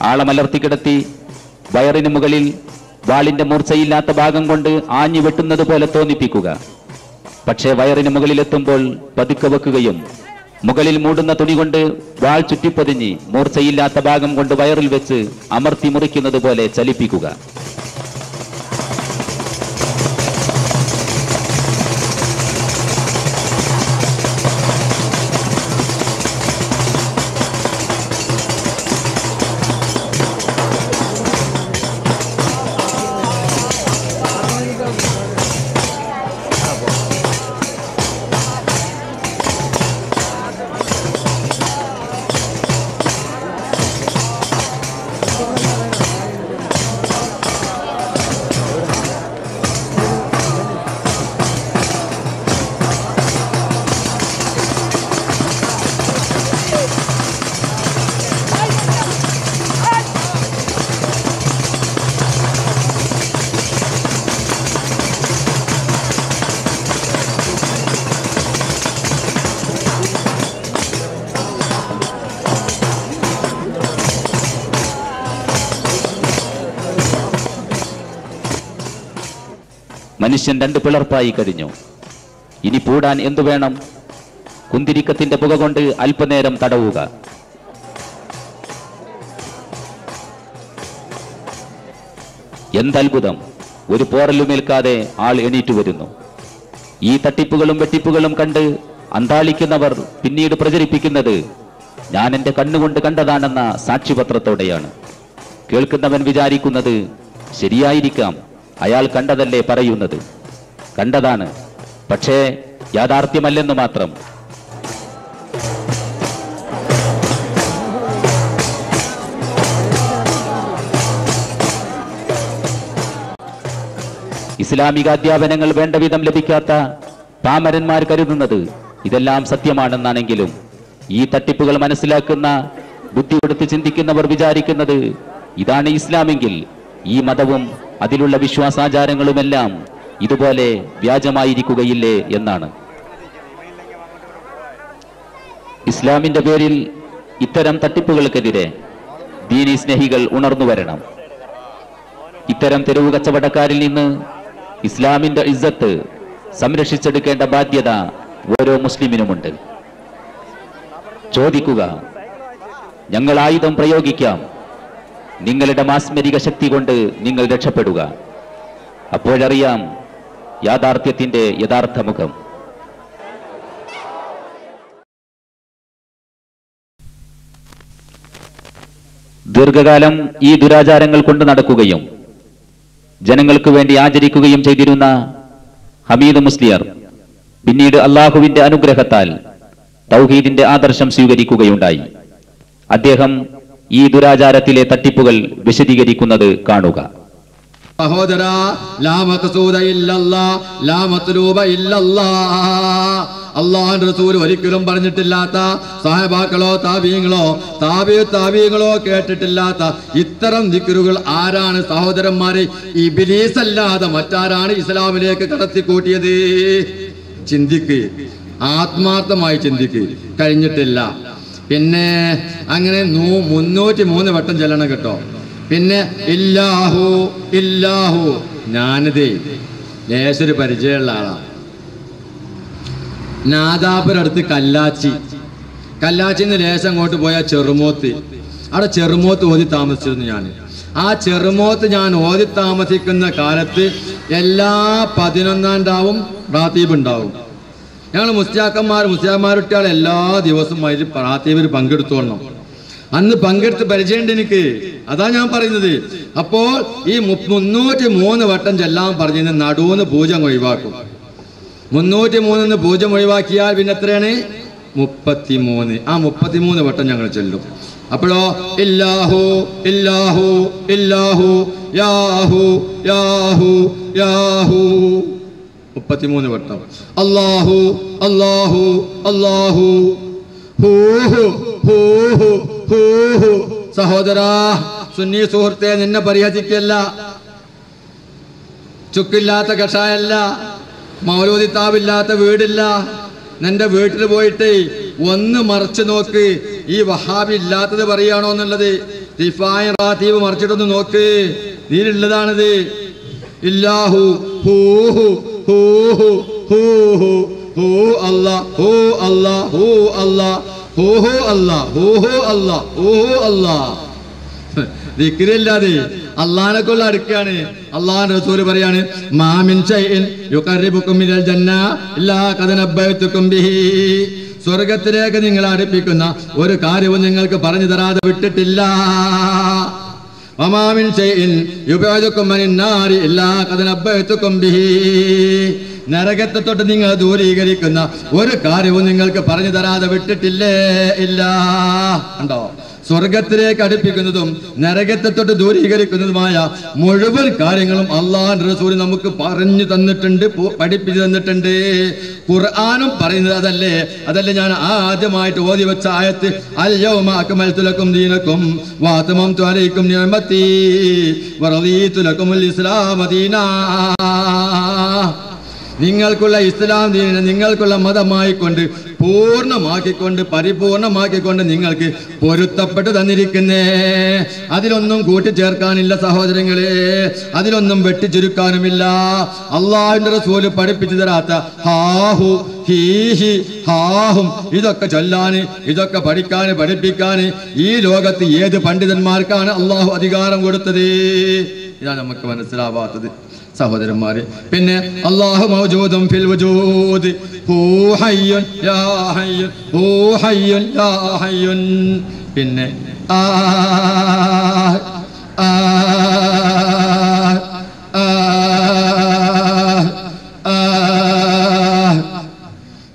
ആളെ മലർത്തിക്കിടത്തി വയറിന് മുകളിൽ വാളിന്റെ മൂർച്ചയില്ലാത്ത ഭാഗം കൊണ്ട് ആഞ്ഞു വെട്ടുന്നത് പോലെ തോന്നിപ്പിക്കുക. പക്ഷേ വയറിന് മുകളിലെത്തുമ്പോൾ പതുക്കെ വെക്കുകയും മുകളിൽ മൂടുന്ന തുണി കൊണ്ട് വാൾ ചുറ്റിപ്പൊതിഞ്ഞ് മൂർച്ചയില്ലാത്ത ഭാഗം കൊണ്ട് വയറിൽ വെച്ച് അമർത്തി മുറിക്കുന്നത് പോലെ ചലിപ്പിക്കുക. മനുഷ്യൻ രണ്ട് പിളർപ്പായി കഴിഞ്ഞു. ഇനി പൂടാൻ എന്തു വേണം? കുന്തിരിക്കത്തിന്റെ പുക കൊണ്ട് അല്പനേരം തടവുക. എന്തത്ഭുതം! ഒരു പോറലുമേൽക്കാതെ ആൾ എണീറ്റു വരുന്നു. ഈ തട്ടിപ്പുകളും വെട്ടിപ്പുകളും കണ്ട് അന്താളിക്കുന്നവർ പിന്നീട് പ്രചരിപ്പിക്കുന്നത് ഞാൻ എന്റെ കണ്ണുകൊണ്ട് കണ്ടതാണെന്ന സാക്ഷിപത്രത്തോടെയാണ്. കേൾക്കുന്നവൻ വിചാരിക്കുന്നത് ശരിയായിരിക്കാം, അയാൾ കണ്ടതല്ലേ പറയുന്നത്. കണ്ടതാണ്, പക്ഷേ യാഥാർത്ഥ്യമല്ലെന്ന് മാത്രം. ഇസ്ലാമിക അധ്യാപനങ്ങൾ വേണ്ട വിധം ലഭിക്കാത്ത പാമരന്മാർ കരുതുന്നത് ഇതെല്ലാം സത്യമാണെന്നാണെങ്കിലും ഈ തട്ടിപ്പുകൾ മനസ്സിലാക്കുന്ന ബുദ്ധി കൊടുത്ത് ചിന്തിക്കുന്നവർ വിചാരിക്കുന്നത് ഇതാണ് ഇസ്ലാമെങ്കിൽ ഈ മതവും അതിലുള്ള വിശ്വാസാചാരങ്ങളുമെല്ലാം ഇതുപോലെ വ്യാജമായിരിക്കുകയില്ലേ എന്നാണ്. ഇസ്ലാമിന്റെ പേരിൽ ഇത്തരം തട്ടിപ്പുകൾക്കെതിരെ ദീനി സ്നേഹികൾ ഉണർന്നു വരണം. ഇത്തരം തെരുവു കച്ചവടക്കാരിൽ നിന്ന് ഇസ്ലാമിന്റെ ഇസ്സത്ത് സംരക്ഷിച്ചെടുക്കേണ്ട ബാധ്യത ഓരോ മുസ്ലിമിനുമുണ്ട്. ചോദിക്കുക, ഞങ്ങൾ ആയുധം പ്രയോഗിക്കാം, നിങ്ങളുടെ മാസ്മരിക ശക്തി കൊണ്ട് നിങ്ങൾ രക്ഷപ്പെടുക. അപ്പോഴറിയാം യാഥാർത്ഥ്യത്തിന്റെ യഥാർത്ഥ മുഖം. ദീർഘകാലം ഈ ദുരാചാരങ്ങൾ കൊണ്ട് നടക്കുകയും ജനങ്ങൾക്ക് വേണ്ടി ആചരിക്കുകയും ചെയ്തിരുന്ന ഹമീദ് മുസ്ലിയാർ പിന്നീട് അള്ളാഹുവിന്റെ അനുഗ്രഹത്താൽ തൗഹീദിന്റെ ആദർശം സ്വീകരിക്കുകയുണ്ടായി. അദ്ദേഹം ഈ ദുരാചാരത്തിലെ തട്ടിപ്പുകൾ വിശദീകരിക്കുന്നത് കാണുക. സഹോദര, ലാ മഖ്സൂദ ഇല്ലല്ലാഹ്, ലാ മത്ലൂബ ഇല്ലല്ലാഹ്. അല്ലാഹുവിന്റെ റസൂൽ ഒരിക്കലും പറഞ്ഞിട്ടില്ലാത്ത, സഹബാക്കളോ താബീങ്ങളോ താബീങ്ങളോ കേട്ടിട്ടില്ലാത്ത ഇത്തരം ദിക്റുകൾ ആരാണ് സഹോദരന്മാരെ? ഇബ്ലീസ് അല്ലാതെ മറ്റാരാണ് ഇസ്ലാമിലേക്ക് കടത്തിക്കൂട്ടിയത്? ചിന്തിക്ക്, ആത്മാർത്ഥമായി ചിന്തിക്ക്. കഴിഞ്ഞിട്ടില്ല. പിന്നെ അങ്ങനെ 303 വട്ടം ചെല്ലണം കേട്ടോ. പിന്നെ ഇല്ലാഹു ഇല്ലാഹു, ഞാനിതേ ലേശൊരു പരിചയമുള്ള ആളാണ്. നാദാപുരടുത്ത് കല്ലാച്ചിന്ന് ലേശം അങ്ങോട്ട് പോയ ചെറുമോത്ത്, അവിടെ ചെറുമോത്ത് ഓതി താമസിച്ചിരുന്നു ഞാൻ. ആ ചെറുമോത്ത് ഞാൻ ഓതി താമസിക്കുന്ന കാലത്ത് എല്ലാ 11 റാത്തീബ് ഉണ്ടാവും. ഞങ്ങൾ മുസ്ലിയാക്കന്മാരുട്ടിയാൾ എല്ലാ ദിവസവും അതിൽ പ്രാർത്ഥനയിൽ പങ്കെടുത്തോളണം. അന്ന് പങ്കെടുത്ത് പരിചയമുണ്ട് എനിക്ക്. അതാ ഞാൻ പറയുന്നത്. അപ്പോൾ ഈ 303 വട്ടം ചെല്ലാൻ പറഞ്ഞ നടുവെന്ന് പൂജ ഒഴിവാക്കും. 303 പൂജ ഒഴിവാക്കിയാൽ പിന്നെ എത്രയാണ്? 33. ആ 33 വട്ടം ഞങ്ങൾ ചെല്ലും. അപ്പോഴോ ഇല്ലാഹു ഇല്ലാഹു ഇല്ലാഹു യാഹു യാഹു യാഹു 33 വട്ടം. അല്ലാഹു അല്ലാഹു അല്ലാഹു ഹൂഹു ഹൂഹു ഹൂഹു. സഹോദരാ, സുന്നി സുഹൃത്തെ, നിന്നെ പരിഹസിക്കല്ല. ചുക്കില്ലാത്ത കഷായല്ല, മൗലൂദി താവില്ലാത്ത വീടില്ല. നിന്റെ വീട്ടിൽ പോയിട്ട് ഒന്ന് മറിച്ച് നോക്ക്. ഈ വഹാബി ഇല്ലാത്തത് പറയാണോ എന്നുള്ളത്. റിഫായ റാത്തീബ് മറിച്ചിട്ടൊന്ന് നോക്ക്. നീലുള്ളതാണിത്. ഇല്ലാഹു ഹൂഹു ഹൂഹു ഹൂഹു ഹൂ അല്ലാ ഹൂ അല്ലാ ഹൂ അല്ലാ ഹൂഹു അല്ലാ ഹൂഹു അല്ലാ ഹൂഹു അല്ലാ. ദിക്റില്ലാതെ അള്ളാഹിനെ കൊള്ള അടുക്കാണ്. അള്ളാഹുവിന്റെ റസൂല് പറയാണ്, മാമിൻ ശൈഇൻ യുഖർരിബുകും മിനൽ ജന്ന ഇല്ലാ ഖദ് നബ്ബയതുകും ബിഹി. സ്വർഗ്ഗത്തിലേക്ക് നിങ്ങളെ അടുപ്പിക്കുന്ന ഒരു കാര്യവും നിങ്ങൾക്ക് പറഞ്ഞു തരാതെ വിട്ടിട്ടില്ല. വമാമിൻ ശൈഇൻ യുബഅദുകും മിനൻ നാരി ഇല്ലാ ഖദ് നബ്ബയതുകും ബിഹി. നരകത്തെ തൊട്ട് നിങ്ങൾ ദൂരീകരിക്കുന്ന ഒരു കാര്യവും നിങ്ങൾക്ക് പറഞ്ഞു തരാതെ വിട്ടിട്ടില്ലേ ഇല്ല. കണ്ടോ? സ്വർഗത്തിലേക്ക് അടുപ്പിക്കുന്നതും നരകത്തെ തൊട്ട് ദൂരീകരിക്കുന്നതുമായ മുഴുവൻ കാര്യങ്ങളും അള്ളാഹുവിന്റെ റസൂൽ നമുക്ക് പറഞ്ഞു തന്നിട്ടുണ്ട്, പഠിപ്പിച്ചു തന്നിട്ടുണ്ട്. ഖുർആനും പറയുന്നത് അതല്ലേ. ഞാൻ ആദ്യമായിട്ട് ഓതി വെച്ച ആയത്ത്, അൽ യൗമ അക്മൽതു ലക്കും ദീനക്കും വഅത്മംതു അലൈക്കും നിഅമതി വറദീതു ലക്കുമുൽ ഇസ്ലാമ ദീനാ. നിങ്ങൾക്കുള്ള ഇസ്ലാം ദീനിനെ നിങ്ങൾക്കുള്ള മതമായിക്കൊണ്ട് പൂർണ്ണമാക്കിക്കൊണ്ട് പരിപൂർണമാക്കിക്കൊണ്ട് നിങ്ങൾക്ക് പൊരുത്തപ്പെട്ട് തന്നിരിക്കുന്നേ. അതിലൊന്നും കൂട്ടിച്ചേർക്കാനില്ല സഹോദരങ്ങളെ, അതിലൊന്നും വെട്ടിച്ചുരുക്കാനുമില്ല. അള്ളാഹുവിന്റെ റസൂല് പഠിപ്പിച്ചു തരാത്ത ഹാഹു ഹീഹി ഹാഹും ഇതൊക്കെ ചൊല്ലാന്, ഇതൊക്കെ പഠിക്കാന്, പഠിപ്പിക്കാന് ഈ ലോകത്ത് ഏത് പണ്ഡിതന്മാർക്കാണ് അള്ളാഹു അധികാരം കൊടുത്തത്? ഇതാണ് നമുക്ക് മനസ്സിലാവാത്തത് സഹോദരന്മാരെ. പിന്നെ അല്ലാഹു മൗജൂദുൻ ഫിൽ വജൂദ് ഹൂ ഹയ്യുൻ യാ ഹയ്യുൻ ഹൂ ഹയ്യുൻ യാ ഹയ്യുൻ. പിന്നെ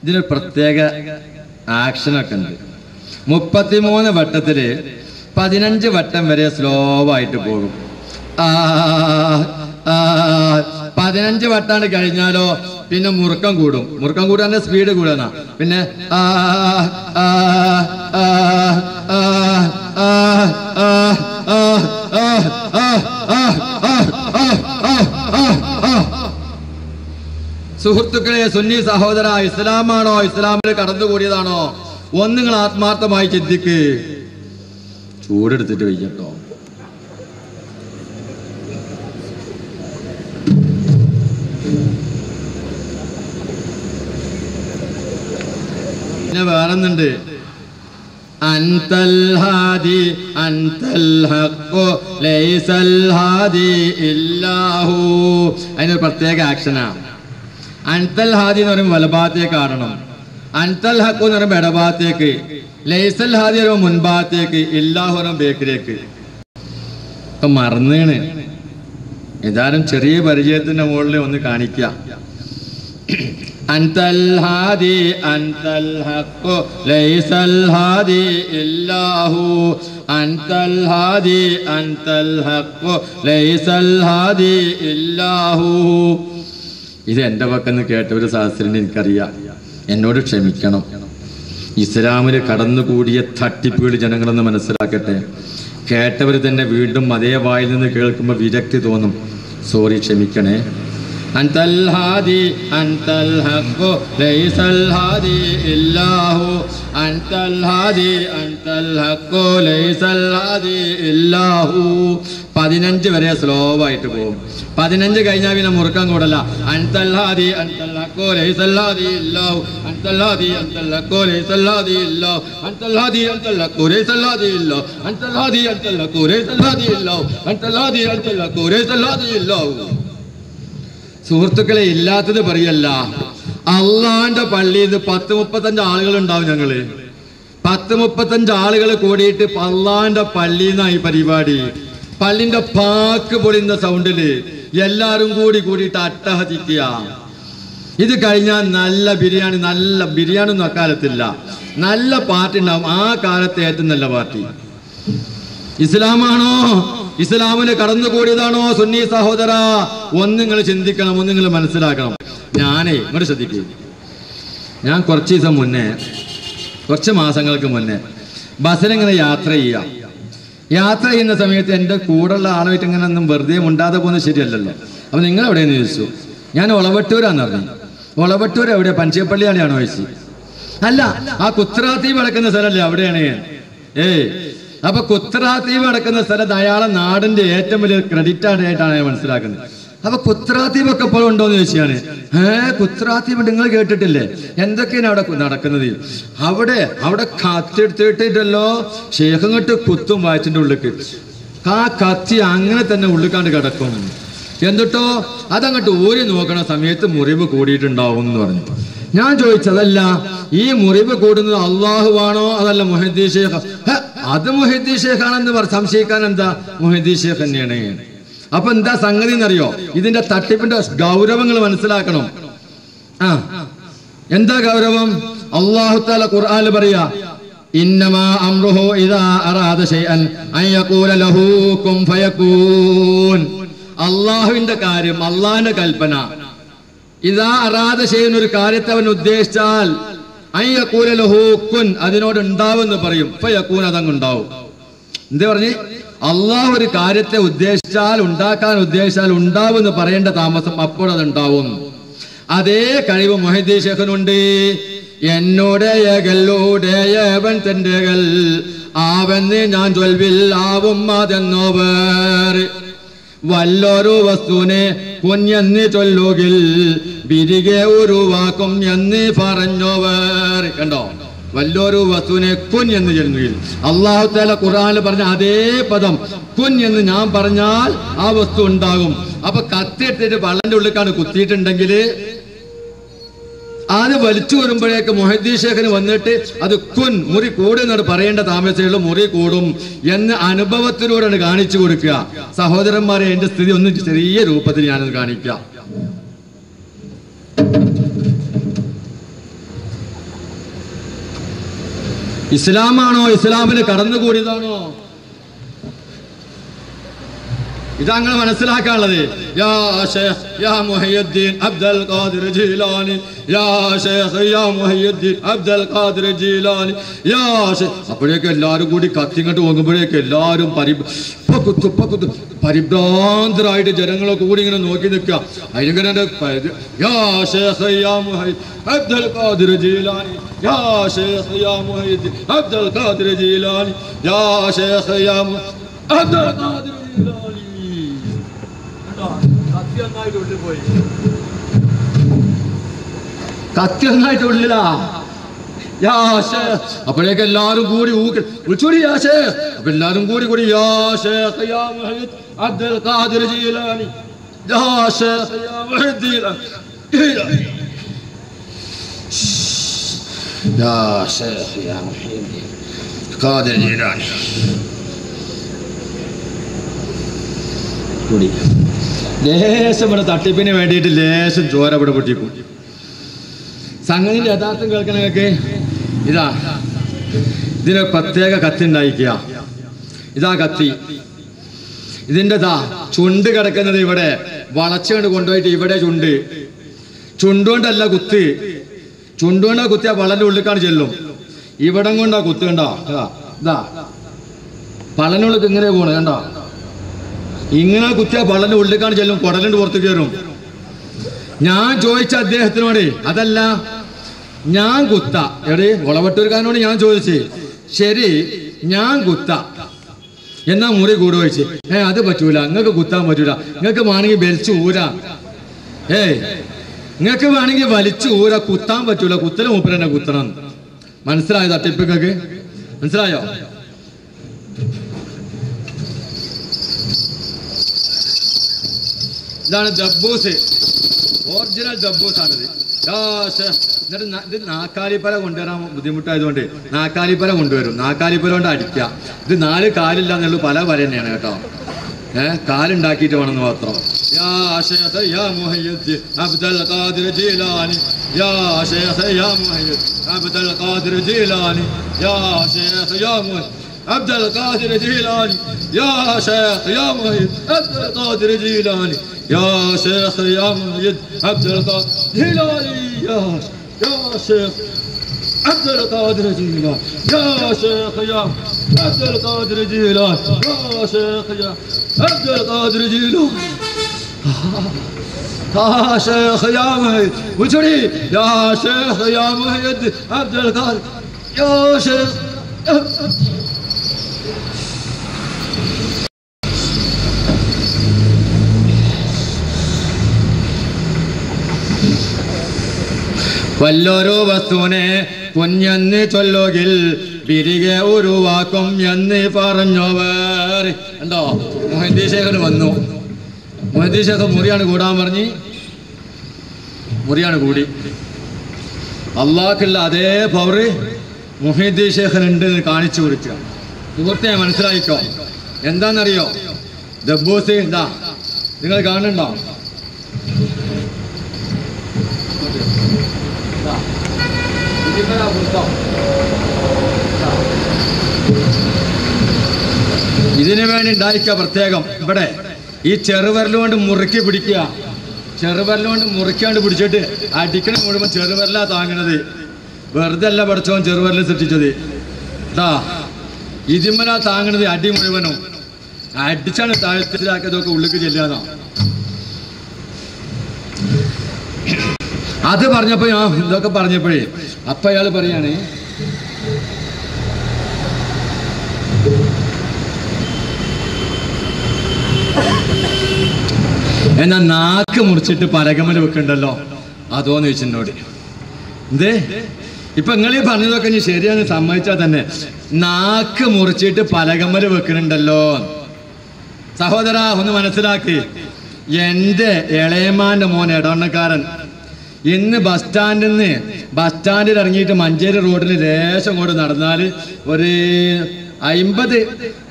ഇതിന് പ്രത്യേക ആക്ഷനൊക്കെ ഉണ്ട്. 33 വട്ടത്തില് 15 വട്ടം വരെ സ്ലോ ആയിട്ട് പോകും. 15 വട്ടാണ്ട് കഴിഞ്ഞാലോ പിന്നെ മുറുക്കം കൂടും. മുറുക്കം കൂടാന്റെ സ്പീഡ് കൂടാനാ. പിന്നെ സുഹൃത്തുക്കളെ, സുന്നി സഹോദര, ഇസ്ലാമാണോ ഇസ്ലാമിൽ കടന്നുകൂടിയതാണോ ഒന്ന് നിങ്ങൾ ആത്മാർത്ഥമായി ചിന്തിക്ക്. ചൂടെടുത്തിട്ട് വയ്യട്ടോ. പിന്നെ വേറൊന്നുണ്ട്, അൻതൽ ഹാദി അൻതൽ ഹഖ് ലൈസൽ ഹാദി ഇല്ലാഹു. അതിനൊരു പ്രത്യേക ആക്ഷനാണ്. അൻതൽ ഹാദി എന്ന് പറയുമ്പോൾ വലഭാഗത്തേക്ക് ആടണം, അൻതൽ ഹഖ് എന്ന് പറയുമ്പോൾ ഇടഭാഗത്തേക്ക്, ലൈസൽ ഹാദി പറയുമ്പോൾ മുൻഭാഗത്തേക്ക്, ഇല്ലാഹു പറയുമ്പോൾ ബേക്കിലേക്ക്. ഇപ്പൊ മറന്നേണ്. ഏതായാലും ചെറിയ പരിചയത്തിന്റെ മുകളിൽ ഒന്ന് കാണിക്കുക. അൻതൽ ഹാദി അൻതൽ ഹഖ് ലൈസൽ ഹാദി ഇല്ലാഹു. അൻതൽ ഹാദി അൻതൽ ഹഖ് ലൈസൽ ഹാദി ഇല്ലാഹു. ഇത് എൻ്റെ പക്കന്ന് കേട്ട ഒരു സഹസ്രന് എനിക്കറിയാം. എന്നോട് ക്ഷമിക്കണം. ഇസ്ലാമിൽ കടന്നുകൂടിയ തട്ടിപ്പുകൾ ജനങ്ങളൊന്ന് മനസ്സിലാക്കട്ടെ. കേട്ടവർ തന്നെ വീണ്ടും അതേ വായിൽ നിന്ന് കേൾക്കുമ്പോൾ വിരക്തി തോന്നും. സോറി, ക്ഷമിക്കണേ. അൻതൽ ഹാദി അൻതൽ ഹഖ് ലൈസൽ ഹാദി ഇല്ലാഹു. അൻതൽ ഹാദി അൻതൽ ഹഖ് ലൈസൽ ഹാദി ഇല്ലാഹു. 15 വരെ സ്ലോ ആയിട്ട് പോകും. 15 കഴിഞ്ഞാൽ പിന്നെ മുറുക്കം കൂടല്ല. അൻതൽ ഹാദി അൻതൽ ഹഖ് ലൈസൽ ഹാദി ഇല്ലാഹു. അൻതൽ ഹാദി അൻതൽ ഹഖ് ലൈസൽ ഹാദി ഇല്ലാഹു. അൻതൽ ഹാദി അൻതൽ ഹഖ് ലൈസൽ ഹാദി ഇല്ലാഹു. അൻതൽ ഹാദി അൻതൽ ഹഖ് ലൈസൽ ഹാദി ഇല്ലാഹു. അൻതൽ ഹാദി അൻതൽ ഹഖ് ലൈസൽ ഹാദി ഇല്ലാഹു. സുഹൃത്തുക്കളെ, ഇല്ലാത്തത് പറയല്ല. അള്ളാന്റെ പള്ളിയിൽ 10-35 ആളുകൾ ഉണ്ടാവും. ഞങ്ങള് 10-35 ആളുകൾ കൂടിയിട്ട് അള്ളാന്റെ പള്ളിയിൽ നിന്നായി പരിപാടി. പള്ളിന്റെ പാക്ക് പൊളിയുന്ന സൗണ്ടില് എല്ലാരും കൂടിയിട്ട് അട്ടഹസിക്കുക. ഇത് കഴിഞ്ഞാൽ നല്ല ബിരിയാണി ഒന്നും അക്കാലത്തില്ല, നല്ല പാർട്ടി ഉണ്ടാവും. ആ കാലത്തെ ഏറ്റവും നല്ല പാർട്ടി ഇസ്ലാമാണോ? ഇസ്ലാമിന് കടന്നുകൂടിയതാണോ? സുന്നി സഹോദര, ഒന്നിങ്ങൾ ചിന്തിക്കണം, ഒന്നിങ്ങൾ മനസ്സിലാക്കണം. ഇങ്ങോട്ട് ശ്രദ്ധിക്കുക. ഞാൻ കുറച്ച് മാസങ്ങൾക്ക് മുന്നേ ബസ്സിലിങ്ങനെ യാത്ര ചെയ്യുന്ന സമയത്ത് എൻ്റെ കൂടെയുള്ള ആളുമായിട്ട് ഇങ്ങനെ ഒന്നും വെറുതെ ഉണ്ടാതെ പോകുന്നത് ശരിയല്ലല്ലോ. അപ്പൊ നിങ്ങൾ എവിടെയെന്ന് ചോദിച്ചു. ഞാൻ ഒളവട്ടൂരാന്ന് പറഞ്ഞു. ഒളവട്ടൂർ എവിടെ? പഞ്ചേപ്പള്ളിയാണെയാണോ ചോദിച്ചു. അല്ല, ആ കുത്രാത്തീവ് അടക്കുന്ന സ്ഥലമല്ലേ, അവിടെയാണ്. അപ്പൊ കുത്രാത്തീവ് അടക്കുന്ന സ്ഥലത്ത് അയാളെ നാടിന്റെ ഏറ്റവും വലിയ ക്രെഡിറ്റ് ആയിട്ടാണ് ഞാൻ മനസ്സിലാക്കുന്നത്. അപ്പൊ കുത്രാത്തീവ് ഒക്കെ എപ്പോഴും ഉണ്ടോന്ന് ചോദിച്ചാണ്. കുത്രാത്തീവ് നിങ്ങൾ കേട്ടിട്ടില്ലേ? എന്തൊക്കെയാണ് അവിടെ നടക്കുന്നത്? അവിടെ കത്തിയെടുത്തിട്ടല്ലോ ശേഖങ്ങട്ട് കുത്തും വായറ്റിന്റെ ഉള്ളിക്ക്. ആ കത്തി അങ്ങനെ തന്നെ ഉള്ളിക്കാണ്ട് കിടക്കും. എന്നിട്ടോ അതങ്ങോട്ട് ഊരി നോക്കണ സമയത്ത് മുറിവ് കൂടിയിട്ടുണ്ടാവും എന്ന് പറഞ്ഞു. ഞാൻ ചോദിച്ചതല്ല, ഈ മുറിവ് കൂടുന്നത് അള്ളാഹുവാണോ അതല്ല മുഹദ്ദീൻ ശേഖ്? അത് മുഹദ്ദീൻ ശേഖാണെന്ന് സംശയിക്കാൻ എന്താ? മുഹദ്ദീൻ ശേഖ് തന്നെയാണ്. അപ്പൊ എന്താ സംഗതി എന്നറിയോ? ഇതിന്റെ തട്ടിപ്പിന്റെ ഗൗരവങ്ങൾ മനസ്സിലാക്കണം. എന്താ ഗൗരവം? അല്ലാഹു തആല ഖുർആനിൽ പറയാ, ഇന്നമാ അംറുഹു ഇദാ അറാദ ശൈഅൻ അൻ യഖൂല ലഹു കുൻ ഫയകൂൻ. അള്ളാഹുവിന്റെ കാര്യം, അള്ളാഹിന്റെ കൽപ്പന, ഇദാ അറാദ ശൈഅൻ, ഒരു കാര്യത്തെ അവൻ ഉദ്ദേശിച്ചാൽ, അൻ യഖൂല ലഹു കുൻ, അതിനോട് ഉണ്ടാവുമെന്ന് പറയും. ഫയകൂൻ, അതങ്ങുണ്ടാവും. എന്താ പറഞ്ഞ്? അള്ളാഹു ഒരു കാര്യത്തെ ഉദ്ദേശിച്ചാൽ, ഉണ്ടാക്കാൻ ഉദ്ദേശിച്ചാൽ ഉണ്ടാവുമെന്ന് പറയേണ്ട താമസം, അപ്പോൾ അതുണ്ടാവും. അതേ കഴിവ് മുഹദ്ദീൻ ശേഖനുണ്ട്. എന്നോടേയവൻ തന്റെകൾ ആവെന്ന് ഞാൻ ചൊൽവിൽ ആവും അതെന്നോവർ. വല്ലൊരു വസ്തുവിനെ കുഞ്ഞെന്ന് ചൊല്ലുകിൽ ബിരികെ ഉരുവാക്കും എന്ന് പറഞ്ഞോവർ. കണ്ടോ? വല്ലൊരു വസ്തുവിനെ കുൻ എന്ന് ചൊല്ലുകിൽ. അല്ലാഹു തആല ഖുർആനിൽ പറഞ്ഞ അതേ പദം കുൻ എന്ന് ഞാൻ പറഞ്ഞാൽ ആ വസ്തു ഉണ്ടാകും. അപ്പൊ കത്തിയെടുത്തിട്ട് വള്ളന്റെ ഉള്ളിലേക്കാണ് കുത്തിയിട്ടുണ്ടെങ്കിൽ അത് വലിച്ചു വരുമ്പോഴേക്ക് മുഹദ്ദീൻ ശേഖന് വന്നിട്ട് അത് കുൻ, മുറി കൂടുന്നാണ് പറയേണ്ട താമസമുള്ള, മുറി കൂടും എന്ന് അനുഭവത്തിലൂടെയാണ് കാണിച്ചു കൊടുക്കുക. സഹോദരന്മാരെ, എന്റെ സ്ഥിതി ഒന്ന് ചെറിയ രൂപത്തിൽ ഞാനത് കാണിക്കാം. ഇസ്ലാമാണോ? ഇസ്ലാമിന് കടന്നുകൂടിയതാണോ? ഇതങ്ങൾ മനസ്സിലാക്കാനുള്ളത്. യാ ശൈഖ് യാ മുഹയ്യിദ്ദീൻ അബ്ദുൽ ഖാദിർ ജീലാനി, യാ ശൈഖ് യാ മുഹയ്യിദ്ദീൻ അബ്ദുൽ ഖാദിർ ജീലാനി, യാ ശൈഖ്. അപ്പോഴേക്ക് എല്ലാവരും കൂടി കത്തിങ്ങോട്ട് പോകുമ്പോഴേക്ക് എല്ലാവരും പരിഭ്രാന്തരായിട്ട് ജനങ്ങളൊക്കെ കൂടി ഇങ്ങനെ നോക്കി നിൽക്കുക. അതിനിങ്ങനെ യാ ശൈഖ് യാ മുഹയ്യിദ്ദീൻ അബ്ദുൽ ഖാദിർ ജീലാനി, യാ ശൈഖ് യാ മുഹയ്യിദ്ദീൻ അബ്ദുൽ ഖാദിർ ജീലാനി, യാ ശൈഖ് യാ അബ്ദുൽ ഖാദിർ ജീലാനി. കത്തി ഒന്നായിട്ട് ഉള്ളിലാ. അപ്പോഴേക്ക് എല്ലാരും കൂടി വിളിച്ചോടി യാ ശൈഖ്. അപ്പൊ എല്ലാരും കൂടി യാ ശൈഖ് യാ മുഹയ്യിദ്ദീൻ അബ്ദുൽ ഖാദിർ ജീലാനി, യാ ശൈഖ് യാ മുഹയ്യിദ്ദീൻ, യാ ശൈഖ് യാ മുഹയ്യിദ്ദീൻ ഖാദിർ ജീലാനി. കൂടി ലേശം ഇവിടെ തട്ടിപ്പിന് വേണ്ടിയിട്ട് ലേശം ചോര ഇവിടെ പൊട്ടിക്കും. സംഗതിന്റെ യഥാർത്ഥം കേൾക്കണൊക്കെ ഇതാ, ഇതിന് പ്രത്യേക കത്തി ഉണ്ടായിരിക്കുക. ഇതാ കത്തി. ഇതിൻ്റെ ചുണ്ട് കിടക്കുന്നത് ഇവിടെ വളച്ചുകൊണ്ട് കൊണ്ടുപോയിട്ട് ഇവിടെ ചുണ്ടുകൊണ്ടല്ല കുത്ത്. ചുണ്ടുകൊണ്ടാ കുത്തിയാ വളന്റെ ഉള്ളിക്കാണ് ചെല്ലും. ഇവിടം കൊണ്ടാ കുത്ത്. കണ്ടോ? ഇതാ വളനുള്ളിൽ ഇങ്ങനെ പോണ്. കണ്ടോ? ഇങ്ങനെ കുത്തിയാ വളന്റെ ഉള്ളിക്കാണ് ചെല്ലും, കുടലിന്റെ പുറത്ത് കയറും. ഞാൻ ചോദിച്ച അദ്ദേഹത്തിനോട് അതല്ല, ഞാൻ കുത്ത എവിടെ ഒളവട്ടൂർക്കാരനോട് ഞാൻ ചോദിച്ചു, ശരി ഞാൻ കുത്ത എന്നാ മുറി കൂടെ ചോദിച്ചു. അത് പറ്റൂല, നിങ്ങൾക്ക് കുത്താൻ പറ്റൂല, നിങ്ങൾക്ക് വേണമെങ്കിൽ വലിച്ചു ഊരാ. നിങ്ങൾക്ക് വേണമെങ്കിൽ വലിച്ചു ഊരാ, കുത്താൻ പറ്റൂല, കുത്തല് മൂപ്പരെന്നെ കുത്തണം. മനസ്സിലായോ തട്ടിപ്പിക്കൊക്കെ? മനസ്സിലായോ? ഇതാണ് ദബ്ബൂസ്, ഒറിജിനൽ ദബ്ബൂസാണിത്. ഇത് നാക്കാലിപ്പല കൊണ്ടുവരാൻ ബുദ്ധിമുട്ടായതുകൊണ്ട് നാക്കാലിപ്പല കൊണ്ടുവരും. നാക്കാലിപ്പല കൊണ്ട് അടിക്കുക. ഇത് 4 കാലില്ല എന്നുള്ള പല വര തന്നെയാണ് കേട്ടോ. കാലുണ്ടാക്കിയിട്ട് വേണമെന്ന് മാത്രം. യാ ശൈഖ് യാ മുഹയ്യിദ് അബ്ദുൽ ഖാദിർ ജീലാനി, യാ ശൈഖ് യാ മുഹയ്യിദ് അബ്ദുൽ ഖാദിർ ജീലാനി, യാ ശൈഖ് യാ മുഹയ്യിദ് അബ്ദുൽ ഖാദിർ ജീലാനി, യാ ശൈഖ് യാ മുഹയ്യിദ് അബ്ദുൽ ഖാദിർ ജീലാനി, യാ ശൈഖ് യാ മുഹയ്യിദ് അബ്ദുൽ ഖാദിർ ജീലാനി, യാ ശൈഖ് عبد القادر جيلان، يا شيخ يا عبد القادر جيلان، يا شيخ يا عبد القادر جيلان، يا شيخ يا مهيد وجري، يا شيخ يا مهيد عبد القادر، يا شيخ വല്ലൊരു വസ്തുവിനെ കുഞ്ഞെന്ന് ചൊല്ലുകിൽ തിരികെ ഉരുവാക്കും എന്ന് പറഞ്ഞവർ. ഉണ്ടോ? മൊഹീദ്ദീൻ ശേഖർ വന്നു. മൊഹീദ്ദീൻ ശേഖർ മുറിയാണ് കൂടാൻ പറഞ്ഞ് മുറിയാണ് കൂടി. അള്ളാഹ്ക്കുള്ള അതേ പവർ മൊഹീദ്ദീൻ ശേഖറുണ്ട് കാണിച്ചു കൊടുക്കുക. സുഹൃത്തെ മനസ്സിലായിക്കോ. എന്താണെന്നറിയോ? ദബ്ബൂസ് എന്താ നിങ്ങൾ കാണുന്നുണ്ടോ? ഇതിനു വേണ്ടി ഉണ്ടായിരിക്കുക പ്രത്യേകം. ഇവിടെ ഈ ചെറുവിരലുകൊണ്ട് മുറുക്കി പിടിക്കുക. ചെറുവിരലുകൊണ്ട് മുറുക്കാണ്ട് പിടിച്ചിട്ട് അടിക്കണ മുഴുവൻ ചെറുവിരലാ താങ്ങണത്. വെറുതെ അല്ല പഠിച്ചവൻ ചെറുവിരൽ സൃഷ്ടിച്ചത്. ഇതിമ്മലാ താങ്ങണത്. അടി മുഴുവനും അടിച്ചാണ് താഴ്ത്തിലാക്കിയതൊക്കെ ഉള്ളിക്ക് ചെല്ലാതാ. അത് പറഞ്ഞപ്പോ ഇതൊക്കെ പറഞ്ഞപ്പോഴേ അപ്പൊ അയാൾ പറയാണ്, എന്നാ നാക്ക് മുറിച്ചിട്ട് പരകമല വെക്കണ്ടല്ലോ അതോന്ന് ചോദിച്ചെന്നോട്. എന്തേ ഇപ്പൊ നിങ്ങൾ ഈ പറഞ്ഞതൊക്കെ ഇനി ശരിയാന്ന് സമ്മതിച്ചാൽ തന്നെ നാക്ക് മുറിച്ചിട്ട് പലകമല വെക്കണുണ്ടല്ലോ. സഹോദര ഒന്ന് മനസ്സിലാക്കി. എന്റെ ഇളയമാന്റെ മോൻ എടവണ്ണക്കാരൻ ഇന്ന് ബസ് സ്റ്റാൻഡിൽ ഇറങ്ങിയിട്ട് മഞ്ചേരി റോഡിന് ലേശം കൊണ്ട് നടന്നാൽ ഒരു 50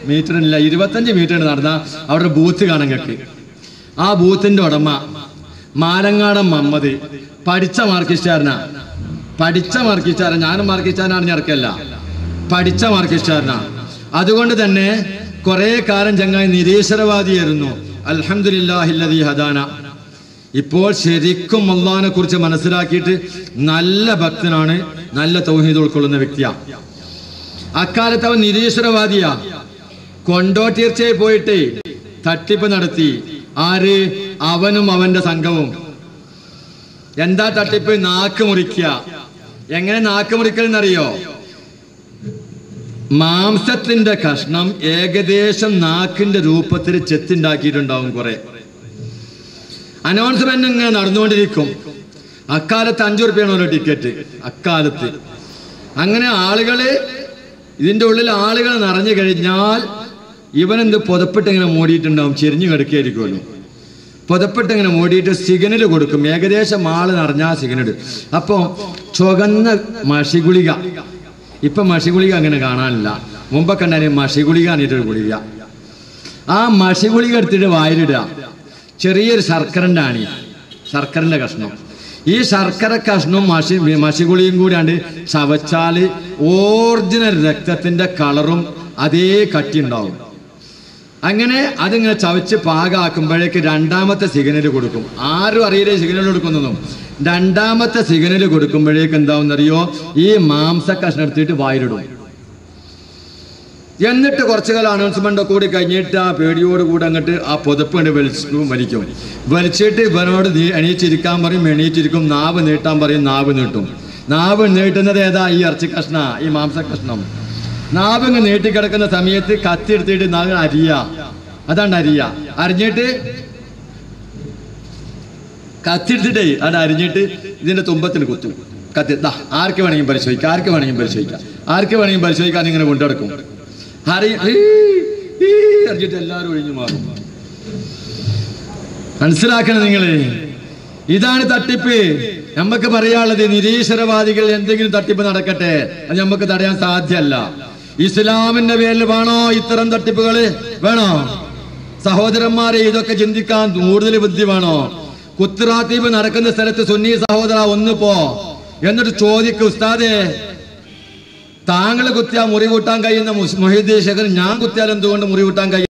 മീറ്ററില്ല 25 മീറ്റർ നടന്നാൽ അവിടെ ബൂത്ത് കാണാൻ കേൾക്ക്. ആ ബൂത്തിന്റെ ഉടമ മാലങ്ങാടൻ മമ്മദ് പഠിച്ച മാർക്കിസ്റ്റാരനാ. ഞാനും മാർക്കിസ്റ്റാരനാണ് ഇറക്കല്ല. പഠിച്ച മാർക്കിസ്റ്റാരനാ. അതുകൊണ്ട് തന്നെ കുറെ കാലം ചങ്ങായി നിരീശ്വരവാദിയായിരുന്നു. അൽഹംദുലില്ലാഹില്ലദീ ഹദാന. ഇപ്പോൾ ശരിക്കും അള്ളാഹിനെ കുറിച്ച് മനസ്സിലാക്കിയിട്ട് നല്ല ഭക്തനാണ്, നല്ല തൗഹീദ് ഉൾക്കൊള്ളുന്ന വ്യക്തിയാണ്. അക്കാലത്ത് അവൻ നിരീശ്വരവാദിയാ. കൊണ്ടോട്ടീർച്ചയിൽ പോയിട്ട് തട്ടിപ്പ് നടത്തി. ആര്? അവനും അവന്റെ സംഘവും. എന്താ തട്ടിപ്പ്? നാക്ക് മുറിക്കുക. എങ്ങനെ നാക്ക് മുറിക്കൽ എന്നറിയോ? മാംസത്തിന്റെ കഷ്ണം ഏകദേശം നാക്കിന്റെ രൂപത്തിൽ ചെത്തുണ്ടാക്കിയിട്ടുണ്ടാവും. കുറെ അനൗൺസ്മെന്റ് ഇങ്ങനെ നടന്നുകൊണ്ടിരിക്കും. അക്കാലത്ത് 5 റുപ്യാണല്ലോ ടിക്കറ്റ്. അക്കാലത്ത് അങ്ങനെ ആളുകള് ഇതിന്റെ ഉള്ളിൽ ആളുകൾ നിറഞ്ഞു കഴിഞ്ഞാൽ ഇവനെന്ത് പുതപ്പിട്ട് ഇങ്ങനെ മൂടിയിട്ടുണ്ടാവും. ചെരിഞ്ഞു കിടക്കുകയായിരിക്കുമല്ലോ. പുതപ്പിട്ട് ഇങ്ങനെ മൂടിയിട്ട് സിഗ്നൽ കൊടുക്കും. ഏകദേശം ആള് നിറഞ്ഞാൽ സിഗ്നൽ. അപ്പോ ചുവന്ന മഷിഗുളിക. ഇപ്പൊ മഷിഗുളിക അങ്ങനെ കാണാനില്ല. മുമ്പൊക്കെ ഉണ്ടായിരുന്നു മഷിഗുളിക എന്നിട്ടൊരു ഗുളിക. ആ മഷിഗുളിക എടുത്തിട്ട് വായിലിടുക. ചെറിയൊരു ശർക്കരന്റെ കഷ്ണം. ഈ ശർക്കര കഷ്ണവും മഷിഗുളിയും കൂടിയാണ്ട് ചവച്ചാല് ഒറിജിനൽ രക്തത്തിന്റെ കളറും അതേ കട്ടി ഉണ്ടാവും. അങ്ങനെ അതിങ്ങനെ ചവച്ച് പാകാക്കുമ്പോഴേക്ക് 2ാമത്തെ സിഗ്നൽ കൊടുക്കും. ആരും അറിയില്ലേ സിഗ്നൽ കൊടുക്കുന്നതും. 2ാമത്തെ സിഗ്നൽ കൊടുക്കുമ്പോഴേക്ക് എന്താവുന്നറിയോ? ഈ മാംസ കഷ്ണം എടുത്തിട്ട് വായിലിടും. എന്നിട്ട് കുറച്ചു കാലം അനൗൺസ്മെന്റ് കൂടി കഴിഞ്ഞിട്ട് ആ പേടിയോടുകൂടി അങ്ങോട്ട് ആ പുതപ്പ് വലിക്കും. വലിച്ചിട്ട് ഇവനോട് എണീച്ചിരിക്കാൻ പറയും. എണീച്ചിരിക്കും. നാവ് നീട്ടാൻ പറയും. നാവ് നീട്ടും. നാവ് നീട്ടുന്നത് ഏതാ? ഈ ഇറച്ചി കഷ്ണ, ഈ മാംസ കഷ്ണം. നാവ് ഇങ്ങ് നീട്ടിക്കിടക്കുന്ന സമയത്ത് കത്തി എടുത്തിട്ട് നാവ് അതാണ് അരിഞ്ഞിട്ട് കത്തിയെടുത്തിട്ടേ അത് അരിഞ്ഞിട്ട് ഇതിന്റെ തുമ്പത്തിൽ കുത്തും. കത്തി ആർക്ക് വേണമെങ്കിലും പരിശോധിക്കാം. ഇങ്ങനെ കൊണ്ടുനടക്കും. അറിഞ്ഞിട്ട് എല്ലാവരും ഒഴിഞ്ഞു മാറും. മനസ്സിലാക്കണം നിങ്ങള്. ഇതാണ് തട്ടിപ്പ്. നമുക്ക് പറയാനുള്ളത് നിരീശ്വരവാദികൾ എന്തെങ്കിലും തട്ടിപ്പ് നടക്കട്ടെ, അത് നമുക്ക് തടയാൻ സാധ്യമല്ല. ഇസ്ലാമിന്റെ പേരിൽ വേണോ ഇത്തരം തട്ടിപ്പുകൾ? വേണോ? സഹോദരന്മാരെ, ഇതൊക്കെ ചിന്തിക്കാൻ കൂടുതൽ ബുദ്ധി വേണോ? കുത്റാത്തീബ് നടക്കുന്ന സ്ഥലത്ത് സുന്നി സഹോദര ഒന്ന് പോ, എന്നിട്ട് ചോദിക്കും, ഉസ്താദേ താങ്കൾ കുത്തിയാൽ മുറി കൂട്ടാൻ കഴിയുന്ന മുഹീദ്ദീൻ ശേഖരൻ ഞാൻ കുത്തിയാൽ എന്തുകൊണ്ട് മുറി കൂട്ടാൻ കഴിയും?